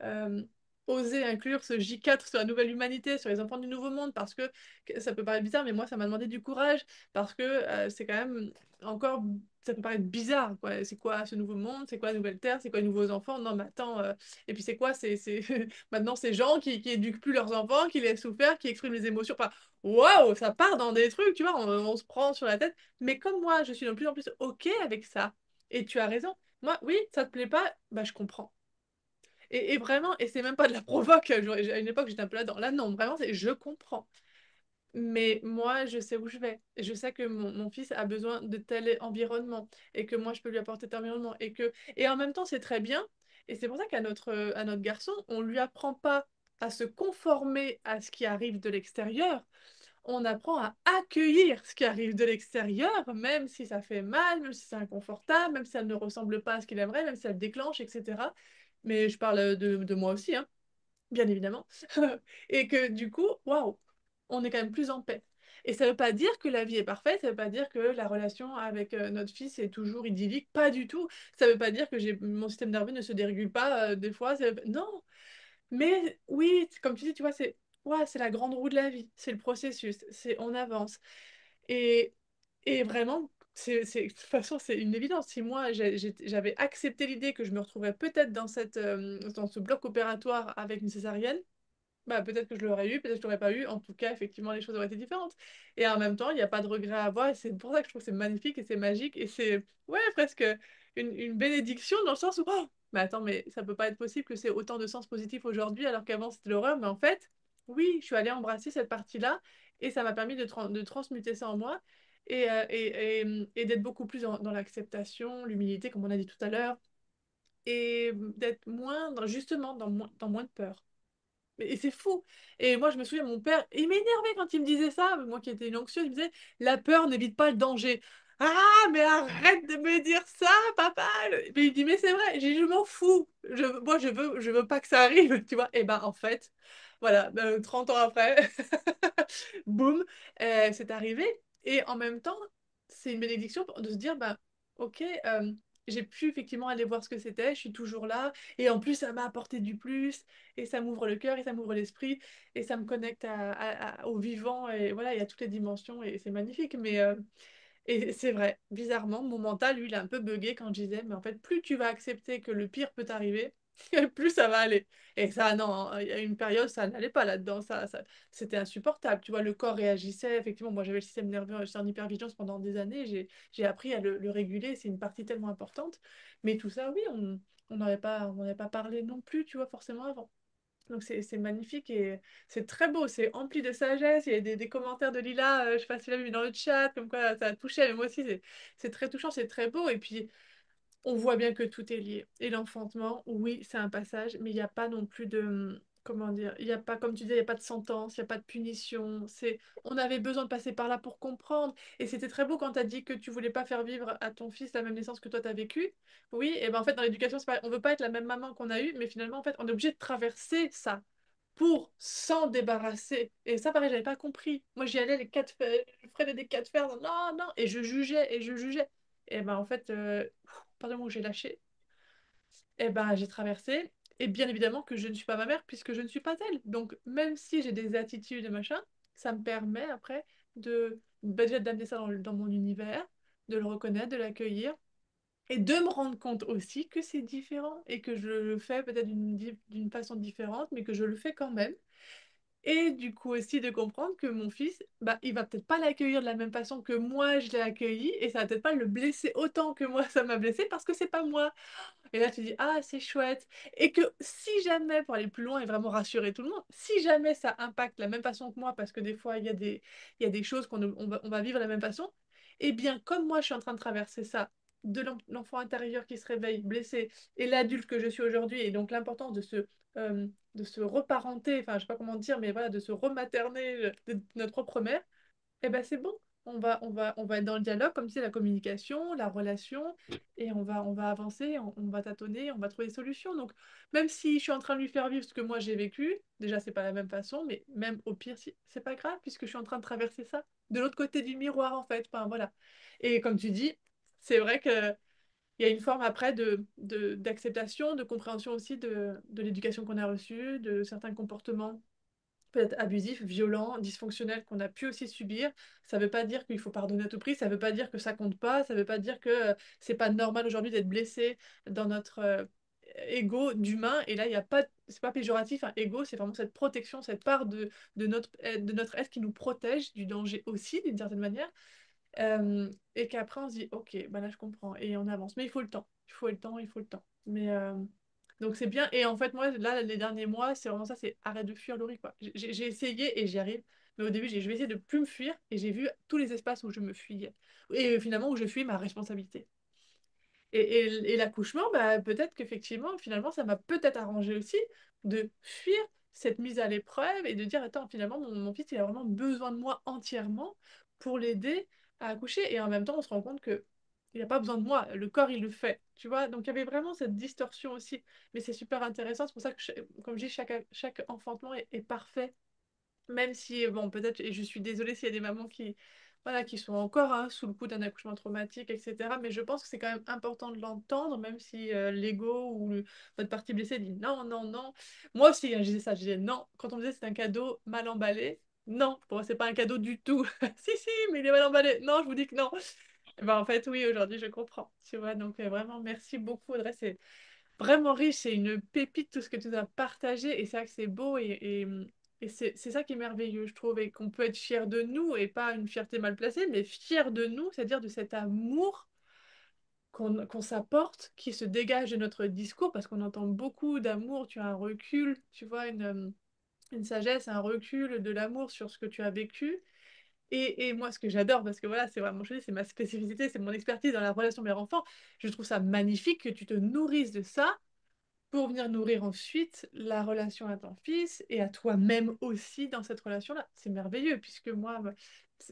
euh, osé inclure ce J4 sur la nouvelle humanité, sur les enfants du nouveau monde, parce que ça peut paraître bizarre, mais moi, ça m'a demandé du courage, parce que c'est quand même encore, ça peut paraître bizarre, quoi. C'est quoi ce nouveau monde? C'est quoi la nouvelle terre? C'est quoi les nouveaux enfants? Non, mais attends, et puis c'est quoi? Maintenant, ces gens qui éduquent plus leurs enfants, qui les laissent souffrir, qui expriment les émotions. Enfin, waouh, ça part dans des trucs, tu vois, on se prend sur la tête. Mais comme moi, je suis de plus en plus OK avec ça. Et tu as raison. Moi, oui, ça te plaît pas, bah je comprends. Et vraiment, et c'est même pas de la provoque, à une époque j'étais un peu là-dedans. Là, non, vraiment, c'est je comprends. Mais moi, je sais où je vais. Et je sais que mon fils a besoin de tel environnement et que moi, je peux lui apporter tel environnement. Et en même temps, c'est très bien. Et c'est pour ça à notre garçon, on lui apprend pas à se conformer à ce qui arrive de l'extérieur, on apprend à accueillir ce qui arrive de l'extérieur, même si ça fait mal, même si c'est inconfortable, même si ça ne ressemble pas à ce qu'il aimerait, même si ça le déclenche, etc. Mais je parle de moi aussi, hein, bien évidemment. Et que du coup, waouh, on est quand même plus en paix. Et ça ne veut pas dire que la vie est parfaite, ça ne veut pas dire que la relation avec notre fils est toujours idyllique, pas du tout. Ça ne veut pas dire que mon système nerveux ne se dérégule pas des fois. Non, mais oui, comme tu dis, tu vois, c'est ouais, c'est la grande roue de la vie, c'est le processus, c'est on avance. Et, et vraiment, de toute façon, c'est une évidence. Si moi, j'avais accepté l'idée que je me retrouverais peut-être dans ce bloc opératoire avec une césarienne, bah, peut-être que je l'aurais eu, peut-être que je l'aurais pas eu. En tout cas, effectivement, les choses auraient été différentes. Et en même temps, il n'y a pas de regret à avoir. Et c'est pour ça que je trouve que c'est magnifique et c'est magique. Et c'est, ouais, presque une bénédiction dans le sens où, oh, mais attends, mais ça peut pas être possible que c'est autant de sens positif aujourd'hui alors qu'avant c'était l'horreur. Mais en fait, oui, je suis allée embrasser cette partie-là et ça m'a permis de transmuter ça en moi et d'être beaucoup plus dans l'acceptation, l'humilité, comme on a dit tout à l'heure, et d'être moins, justement, dans moins de peur. Et c'est fou. Et moi, je me souviens, mon père, il m'énervait quand il me disait ça. Moi qui étais une anxieuse, il me disait, la peur n'évite pas le danger. Ah, mais arrête de me dire ça, papa. Mais il dit, mais c'est vrai, j'ai dit, je m'en fous. Moi, je veux pas que ça arrive, tu vois. Et ben, en fait, voilà, 30 ans après, boum, c'est arrivé. Et en même temps, c'est une bénédiction de se dire, bah, ok, j'ai pu effectivement aller voir ce que c'était, je suis toujours là. Et en plus, ça m'a apporté du plus et ça m'ouvre le cœur et ça m'ouvre l'esprit et ça me connecte au vivant et voilà, il y a toutes les dimensions et c'est magnifique. Et c'est vrai, bizarrement, mon mental, lui, il a un peu buggé quand je disais, mais en fait, plus tu vas accepter que le pire peut t'arriver, plus ça va aller. Et ça, non, hein, il y a une période, ça n'allait pas là-dedans, c'était insupportable. Tu vois, le corps réagissait, effectivement, moi j'avais le système nerveux, j'étais en hypervigilance pendant des années, j'ai appris à le réguler, c'est une partie tellement importante. Mais tout ça, oui, on n'avait pas parlé non plus, tu vois, forcément avant. Donc c'est magnifique et c'est très beau, c'est empli de sagesse. Il y a des commentaires de Lila, je sais pas si tu l'as vu dans le chat, comme quoi ça a touché, mais moi aussi c'est très touchant, c'est très beau. Et puis on voit bien que tout est lié. Et l'enfantement, oui, c'est un passage, mais il n'y a pas non plus de... Comment dire? Il n'y a pas, comme tu disais, il n'y a pas de sentence, il n'y a pas de punition. On avait besoin de passer par là pour comprendre. Et c'était très beau quand tu as dit que tu voulais pas faire vivre à ton fils la même naissance que toi tu as vécu. Oui, et ben en fait, dans l'éducation, c'est pareil. On veut pas être la même maman qu'on a eue, mais finalement, en fait, on est obligé de traverser ça pour s'en débarrasser. Et ça, pareil, j'avais pas compris. Moi, j'y allais, je prenais des cas de fer, non, non, et je jugeais, et je jugeais. Et ben en fait, pardon, où j'ai lâché, et ben j'ai traversé. Et bien évidemment que je ne suis pas ma mère puisque je ne suis pas elle. Donc même si j'ai des attitudes et machin, ça me permet après de bah, déjà d'amener ça dans mon univers, de le reconnaître, de l'accueillir Et de me rendre compte aussi que c'est différent et que je le fais peut-être d'une façon différente, mais que je le fais quand même. Et du coup aussi de comprendre que mon fils, bah, il va peut-être pas l'accueillir de la même façon que moi je l'ai accueilli et ça va peut-être pas le blesser autant que moi ça m'a blessé parce que c'est pas moi. Et là tu dis ah c'est chouette. Et que si jamais, pour aller plus loin et vraiment rassurer tout le monde, si jamais ça impacte la même façon que moi, parce que des fois il y a des choses on va vivre de la même façon, eh bien comme moi je suis en train de traverser ça, de l'enfant intérieur qui se réveille blessé et l'adulte que je suis aujourd'hui, et donc l'importance de se reparenter, enfin je sais pas comment dire, mais voilà, de se rematerner de notre propre mère, eh ben c'est bon. On va être dans le dialogue, comme c'est la communication, la relation, et on va avancer, on va tâtonner, on va trouver des solutions. Donc, même si je suis en train de lui faire vivre ce que moi j'ai vécu, déjà c'est pas la même façon, mais même au pire, si, c'est pas grave, puisque je suis en train de traverser ça de l'autre côté du miroir, en fait. Enfin, voilà. Et comme tu dis, c'est vrai que il y a une forme après d'acceptation, de compréhension aussi de l'éducation qu'on a reçue, de certains comportements peut-être abusifs, violents, dysfonctionnels qu'on a pu aussi subir. Ça ne veut pas dire qu'il faut pardonner à tout prix, ça ne veut pas dire que ça compte pas, ça ne veut pas dire que c'est pas normal aujourd'hui d'être blessé dans notre ego d'humain. Et là, il y a pas, c'est pas péjoratif, un ego, c'est vraiment cette protection, cette part de notre être qui nous protège du danger aussi, d'une certaine manière. Et qu'après, on se dit, ok, bah là, je comprends, et on avance. Mais il faut le temps, il faut le temps, il faut le temps. Mais donc, c'est bien. Et en fait, moi, là, les derniers mois, c'est vraiment ça, c'est arrête de fuir Laurie, quoi. J'ai essayé et j'y arrive. Mais au début, je vais essayer de plus me fuir et j'ai vu tous les espaces où je me fuyais. Et finalement, où je fuis ma responsabilité. Et l'accouchement, bah, peut-être qu'effectivement, finalement, ça m'a peut-être arrangé aussi de fuir cette mise à l'épreuve et de dire, attends, finalement, mon fils, il a vraiment besoin de moi entièrement pour l'aider à accoucher. Et en même temps, on se rend compte que il n'a pas besoin de moi, le corps, il le fait, tu vois. Donc, il y avait vraiment cette distorsion aussi. Mais c'est super intéressant, c'est pour ça que, comme je dis, chaque enfantement est parfait, même si, bon, peut-être, et je suis désolée s'il y a des mamans qui, voilà, qui sont encore hein, sous le coup d'un accouchement traumatique, etc. Mais je pense que c'est quand même important de l'entendre, même si l'ego ou votre partie blessée dit non, non, non. Moi aussi, hein, je disais ça, je disais non. Quand on me disait c'est un cadeau mal emballé, non, pour moi, c'est pas un cadeau du tout. Si, si, mais il est mal emballé. Non, je vous dis que non. Ben, en fait, oui, aujourd'hui, je comprends. Tu vois, donc vraiment, merci beaucoup, Audrey. C'est vraiment riche, c'est une pépite tout ce que tu nous as partagé et c'est vrai que c'est beau et c'est ça qui est merveilleux, je trouve, et qu'on peut être fier de nous et pas une fierté mal placée, mais fier de nous, c'est-à-dire de cet amour qu'on s'apporte, qui se dégage de notre discours, parce qu'on entend beaucoup d'amour, tu as un recul, tu vois, une sagesse, un recul de l'amour sur ce que tu as vécu. Et moi, ce que j'adore, parce que voilà, c'est vraiment, je dis, c'est ma spécificité, c'est mon expertise dans la relation mère-enfant, je trouve ça magnifique que tu te nourrisses de ça pour venir nourrir ensuite la relation à ton fils et à toi-même aussi dans cette relation-là. C'est merveilleux, puisque moi,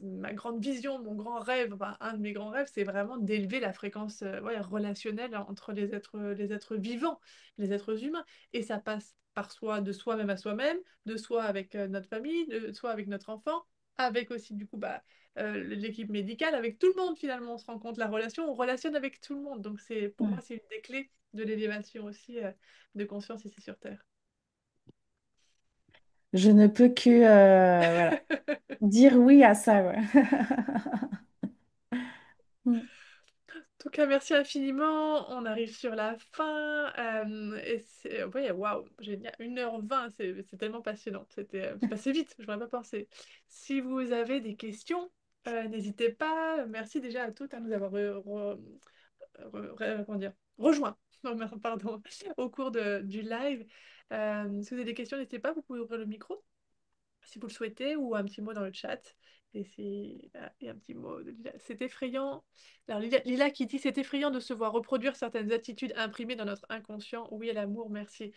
ma grande vision, mon grand rêve, enfin, un de mes grands rêves, c'est vraiment d'élever la fréquence ouais, relationnelle entre les êtres vivants, les êtres humains. Et ça passe par soi, de soi-même à soi-même, de soi avec notre famille, de soi avec notre enfant, avec aussi du coup bah, l'équipe médicale, avec tout le monde finalement, on se rend compte, la relation, on relationne avec tout le monde. Donc c'est pour moi, c'est une des clés de l'élévation aussi de conscience ici sur Terre. Je ne peux que voilà, dire oui à ça. Ouais. Mm. En tout cas, merci infiniment. On arrive sur la fin. Et c'est, ouais, waouh, génial. 1h20, c'est tellement passionnant. C'est passé vite, je n'aurais pas pensé. Si vous avez des questions, n'hésitez pas. Merci déjà à toutes de nous avoir comment dire, rejoints. Non, pardon, au cours du live. Si vous avez des questions, n'hésitez pas, vous pouvez ouvrir le micro si vous le souhaitez, ou un petit mot dans le chat. Et un petit mot de Lila. C'est effrayant. Alors, Lila qui dit, c'est effrayant de se voir reproduire certaines attitudes imprimées dans notre inconscient. Oui, à l'amour, merci.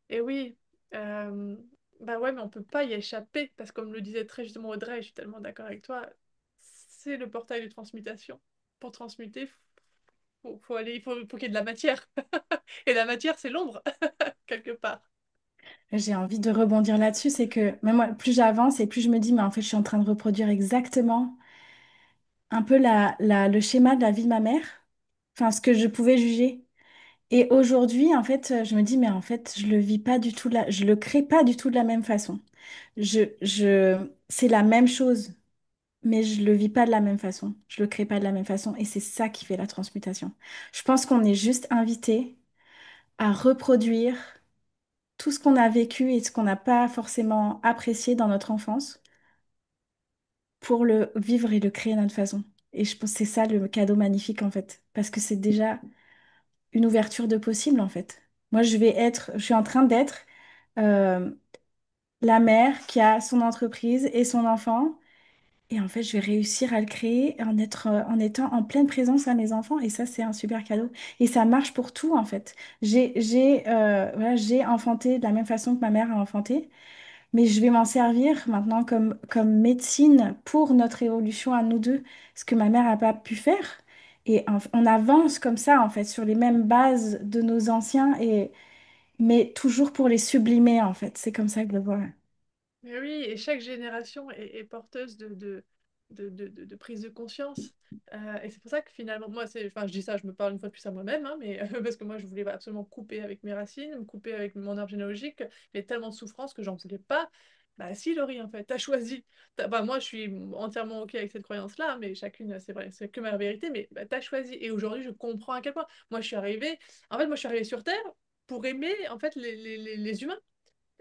Et oui, euh, bah ouais, mais on peut pas y échapper, parce que comme le disait très justement Audrey, je suis tellement d'accord avec toi, c'est le portail de transmutation. Pour transmuter, faut aller, faut qu'il y ait de la matière. Et la matière, c'est l'ombre, quelque part. J'ai envie de rebondir là-dessus, c'est que même moi, plus j'avance et plus je me dis, mais en fait, je suis en train de reproduire exactement un peu le schéma de la vie de ma mère, enfin, ce que je pouvais juger. Et aujourd'hui, en fait, je me dis, mais en fait, je le vis pas du tout je le crée pas du tout de la même façon. C'est la même chose. mais je le vis pas de la même façon. Je le crée pas de la même façon. Et c'est ça qui fait la transmutation. Je pense qu'on est juste invité à reproduire tout ce qu'on a vécu et ce qu'on n'a pas forcément apprécié dans notre enfance pour le vivre et le créer à notre façon. Et je pense que c'est ça le cadeau magnifique en fait. Parce que c'est déjà une ouverture de possible en fait. Moi, je suis en train d'être euh, la mère qui a son entreprise et son enfant. Et en fait, je vais réussir à le créer en étant en pleine présence à mes enfants. Et ça, c'est un super cadeau. Et ça marche pour tout, en fait. Voilà, j'ai enfanté de la même façon que ma mère a enfanté. Mais je vais m'en servir maintenant comme médecine pour notre évolution à nous deux. Ce que ma mère n'a pas pu faire. Et on avance comme ça, en fait, sur les mêmes bases de nos anciens, mais toujours pour les sublimer, en fait. C'est comme ça que je le vois. Mais oui, et chaque génération est porteuse de prise de conscience. Et c'est pour ça que finalement, moi, enfin, je dis ça, je me parle une fois de plus à moi-même, hein, mais parce que moi, je voulais absolument couper avec mes racines, me couper avec mon arbre généalogique. Il y avait tellement de souffrance que j'en voulais pas. Bah si, Laurie, en fait, t'as choisi. Bah, moi, je suis entièrement OK avec cette croyance-là, mais chacune, c'est vrai, c'est que ma vérité, mais bah, t'as choisi. Et aujourd'hui, je comprends à quel point. Moi, je suis arrivée, en fait, moi, je suis arrivée sur Terre pour aimer, en fait, les humains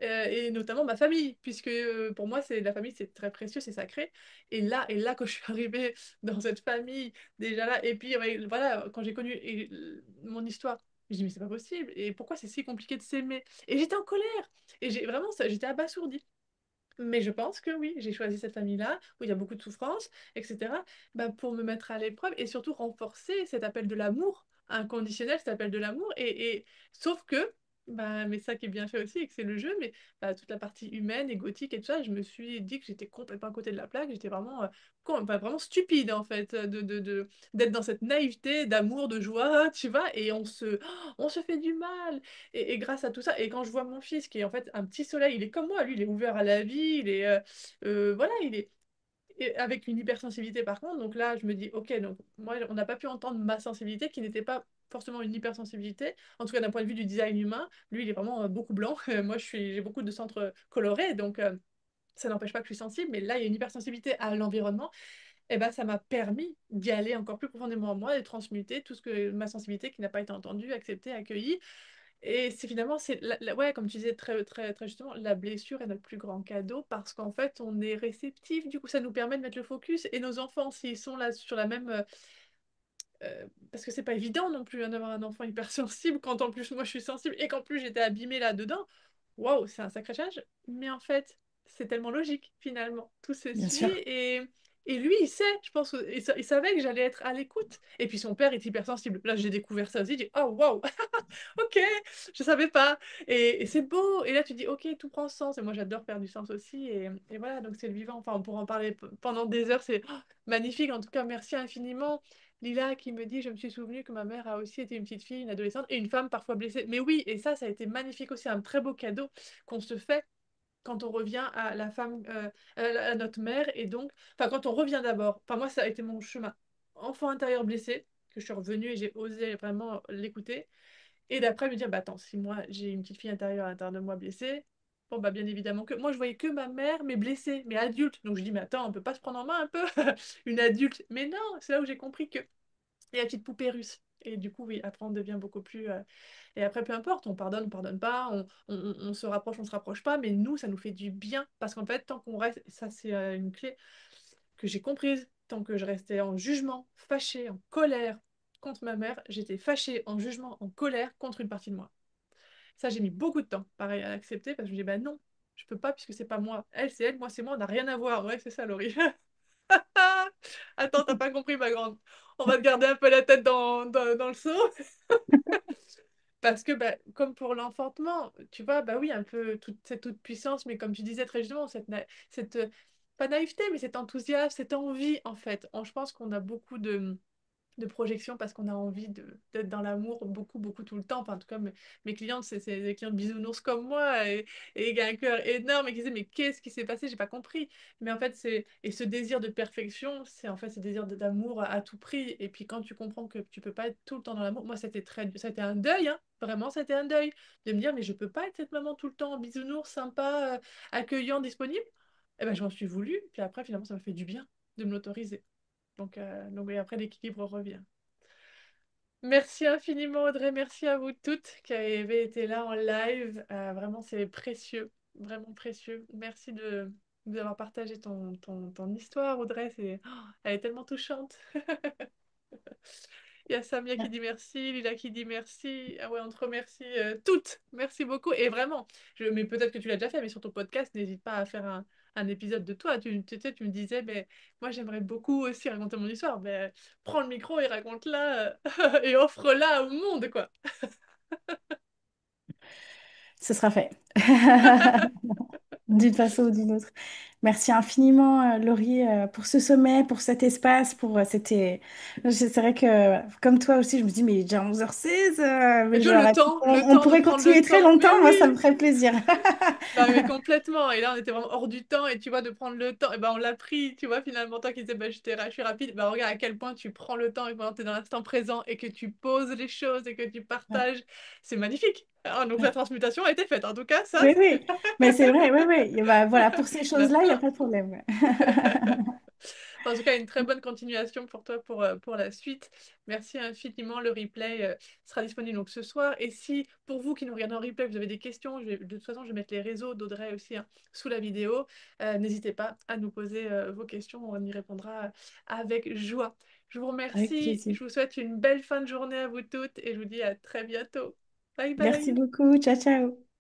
et notamment ma famille, puisque pour moi, c'est la famille, c'est très précieux, c'est sacré. Et là, quand je suis arrivée dans cette famille, déjà là, et puis ouais, voilà, quand j'ai connu mon histoire, je dis mais c'est pas possible. Et pourquoi c'est si compliqué de s'aimer? Et j'étais en colère. Et j'ai vraiment, j'étais abasourdie. Mais je pense que oui, j'ai choisi cette famille-là, où il y a beaucoup de souffrance, etc., bah, pour me mettre à l'épreuve et surtout renforcer cet appel de l'amour inconditionnel, cet appel de l'amour. Sauf que, bah, mais ça qui est bien fait aussi, et que c'est le jeu, mais bah, toute la partie humaine, égotique et tout ça, je me suis dit que j'étais complètement à côté de la plaque, j'étais vraiment, bah, vraiment stupide en fait, d'être dans cette naïveté, d'amour, de joie, tu vois, et on se fait du mal. Et grâce à tout ça, et quand je vois mon fils qui est en fait un petit soleil, il est comme moi, lui, il est ouvert à la vie, voilà, il est et avec une hypersensibilité par contre. Donc là, je me dis, ok, donc moi, on n'a pas pu entendre ma sensibilité qui n'était pas forcément une hypersensibilité, en tout cas d'un point de vue du design humain. Lui, il est vraiment beaucoup blanc. Moi, j'ai beaucoup de centres colorés, donc ça n'empêche pas que je suis sensible, mais là, il y a une hypersensibilité à l'environnement. Et ben, ça m'a permis d'y aller encore plus profondément en moi, de transmuter tout ce que ma sensibilité qui n'a pas été entendue, acceptée, accueillie. Et c'est finalement, ouais, comme tu disais très, très, très justement, la blessure est notre plus grand cadeau parce qu'en fait, on est réceptif. Du coup, ça nous permet de mettre le focus. Et nos enfants, s'ils sont là sur la même. Parce que c'est pas évident non plus hein, d'avoir un enfant hypersensible quand en plus moi je suis sensible et qu'en plus j'étais abîmée là-dedans. Waouh, c'est un sacré challenge. Mais en fait, c'est tellement logique finalement. Tout se Bien suit sûr. et lui, il sait, je pense, il savait que j'allais être à l'écoute. Et puis son père est hypersensible. Là, j'ai découvert ça aussi. J'ai dit, oh waouh, ok, je savais pas. Et c'est beau. Et là, tu dis, ok, tout prend sens. Et moi, j'adore faire du sens aussi. Et voilà, donc c'est le vivant. Enfin, on pourra en parler pendant des heures. C'est magnifique. En tout cas, merci infiniment. Lila qui me dit, je me suis souvenu que ma mère a aussi été une petite fille, une adolescente et une femme parfois blessée. Mais oui, et ça a été magnifique aussi, un très beau cadeau qu'on se fait quand on revient à la femme, à notre mère. Et donc, enfin, quand on revient d'abord, enfin, moi, ça a été mon chemin. Enfant intérieur blessé, que je suis revenue et j'ai osé vraiment l'écouter. Et d'après, me dire, bah attends, si moi j'ai une petite fille intérieure à l'intérieur de moi blessée, bon, bah bien évidemment que moi je voyais que ma mère, mais blessée, mais adulte. Donc je dis, mais attends, on peut pas se prendre en main un peu, une adulte. Mais non, c'est là où j'ai compris que il y a la petite poupée russe. Et du coup, oui, après, on devient beaucoup plus. Et après, peu importe, on pardonne pas, on se rapproche, on se rapproche pas, mais nous, ça nous fait du bien. Parce qu'en fait, tant qu'on reste, ça, c'est une clé que j'ai comprise, tant que je restais en jugement, fâchée, en colère contre ma mère, j'étais fâchée, en jugement, en colère contre une partie de moi. Ça, j'ai mis beaucoup de temps, pareil, à l'accepter, parce que je me dis, bah non, je peux pas, puisque c'est pas moi. Elle, c'est elle, moi, c'est moi, on n'a rien à voir. Ouais, c'est ça, Laurie. Attends, t'as pas compris, ma grande. On va te garder un peu la tête dans le seau. Parce que, bah, comme pour l'enfantement, tu vois, bah oui, un peu toute cette toute puissance, mais comme tu disais très justement, pas naïveté, mais cet enthousiasme, cette envie, en fait. Je pense qu'on a beaucoup de projection parce qu'on a envie d'être dans l'amour beaucoup, beaucoup tout le temps. Enfin, en tout cas, mes clientes, c'est des clientes bisounours comme moi et il y a un cœur énorme et qui disent, mais qu'est-ce qui s'est passé? J'ai pas compris. Mais en fait, et ce désir de perfection, c'est en fait ce désir d'amour à tout prix. Et puis quand tu comprends que tu peux pas être tout le temps dans l'amour, moi, ça a été un deuil, hein. Vraiment, c'était un deuil de me dire, mais je peux pas être cette maman tout le temps bisounours, sympa, accueillant, disponible. Et ben, je m'en suis voulu. Puis après, finalement, ça m'a fait du bien. de me l'autoriser. Donc oui, après, l'équilibre revient. Merci infiniment, Audrey. Merci à vous toutes qui avez été là en live. Vraiment, c'est précieux. Vraiment précieux. Merci de d'avoir partagé ton histoire, Audrey. Elle est tellement touchante. Il y a Samia qui dit merci, Lila qui dit merci. Ah ouais, on te remercie toutes. Merci beaucoup. Et vraiment, mais peut-être que tu l'as déjà fait, mais sur ton podcast, n'hésite pas à faire un épisode de toi. Tu sais, tu me disais, mais moi j'aimerais beaucoup aussi raconter mon histoire. Mais prends le micro et raconte-la et offre-la au monde, quoi. Ce sera fait. D'une façon ou d'une autre. Merci infiniment, Laurie, pour ce sommet, pour cet espace, C'est vrai que, comme toi aussi, je me dis, mais il est déjà 11h16, Et mais tu vois, genre, le on temps de pourrait prendre le continuer très temps. Mais longtemps, moi, ça me oui! ferait plaisir. Non, mais complètement. Et là, on était vraiment hors du temps. Et tu vois, de prendre le temps, et ben, on l'a pris. Tu vois, finalement, toi qui disais, bah, je suis rapide. Bah, regarde à quel point tu prends le temps et pendant tu es dans l'instant présent et que tu poses les choses et que tu Ouais, partages. C'est magnifique. Ah, donc, la ouais. transmutation a été faite. En tout cas, ça, Oui, oui, mais c'est vrai, oui, oui. Et bah, voilà, pour ces choses-là, il n'y a d'accord. pas de problème. En tout cas, une très bonne continuation pour toi pour la suite. Merci infiniment. Le replay sera disponible donc ce soir. Et si, pour vous qui nous regardez en replay, vous avez des questions, de toute façon, je vais mettre les réseaux d'Audrey aussi hein, sous la vidéo. N'hésitez pas à nous poser vos questions. On y répondra avec joie. Je vous Avec remercie. plaisir. Je vous souhaite une belle fin de journée à vous toutes et je vous dis à très bientôt. Bye Merci bye. beaucoup. Ciao, ciao.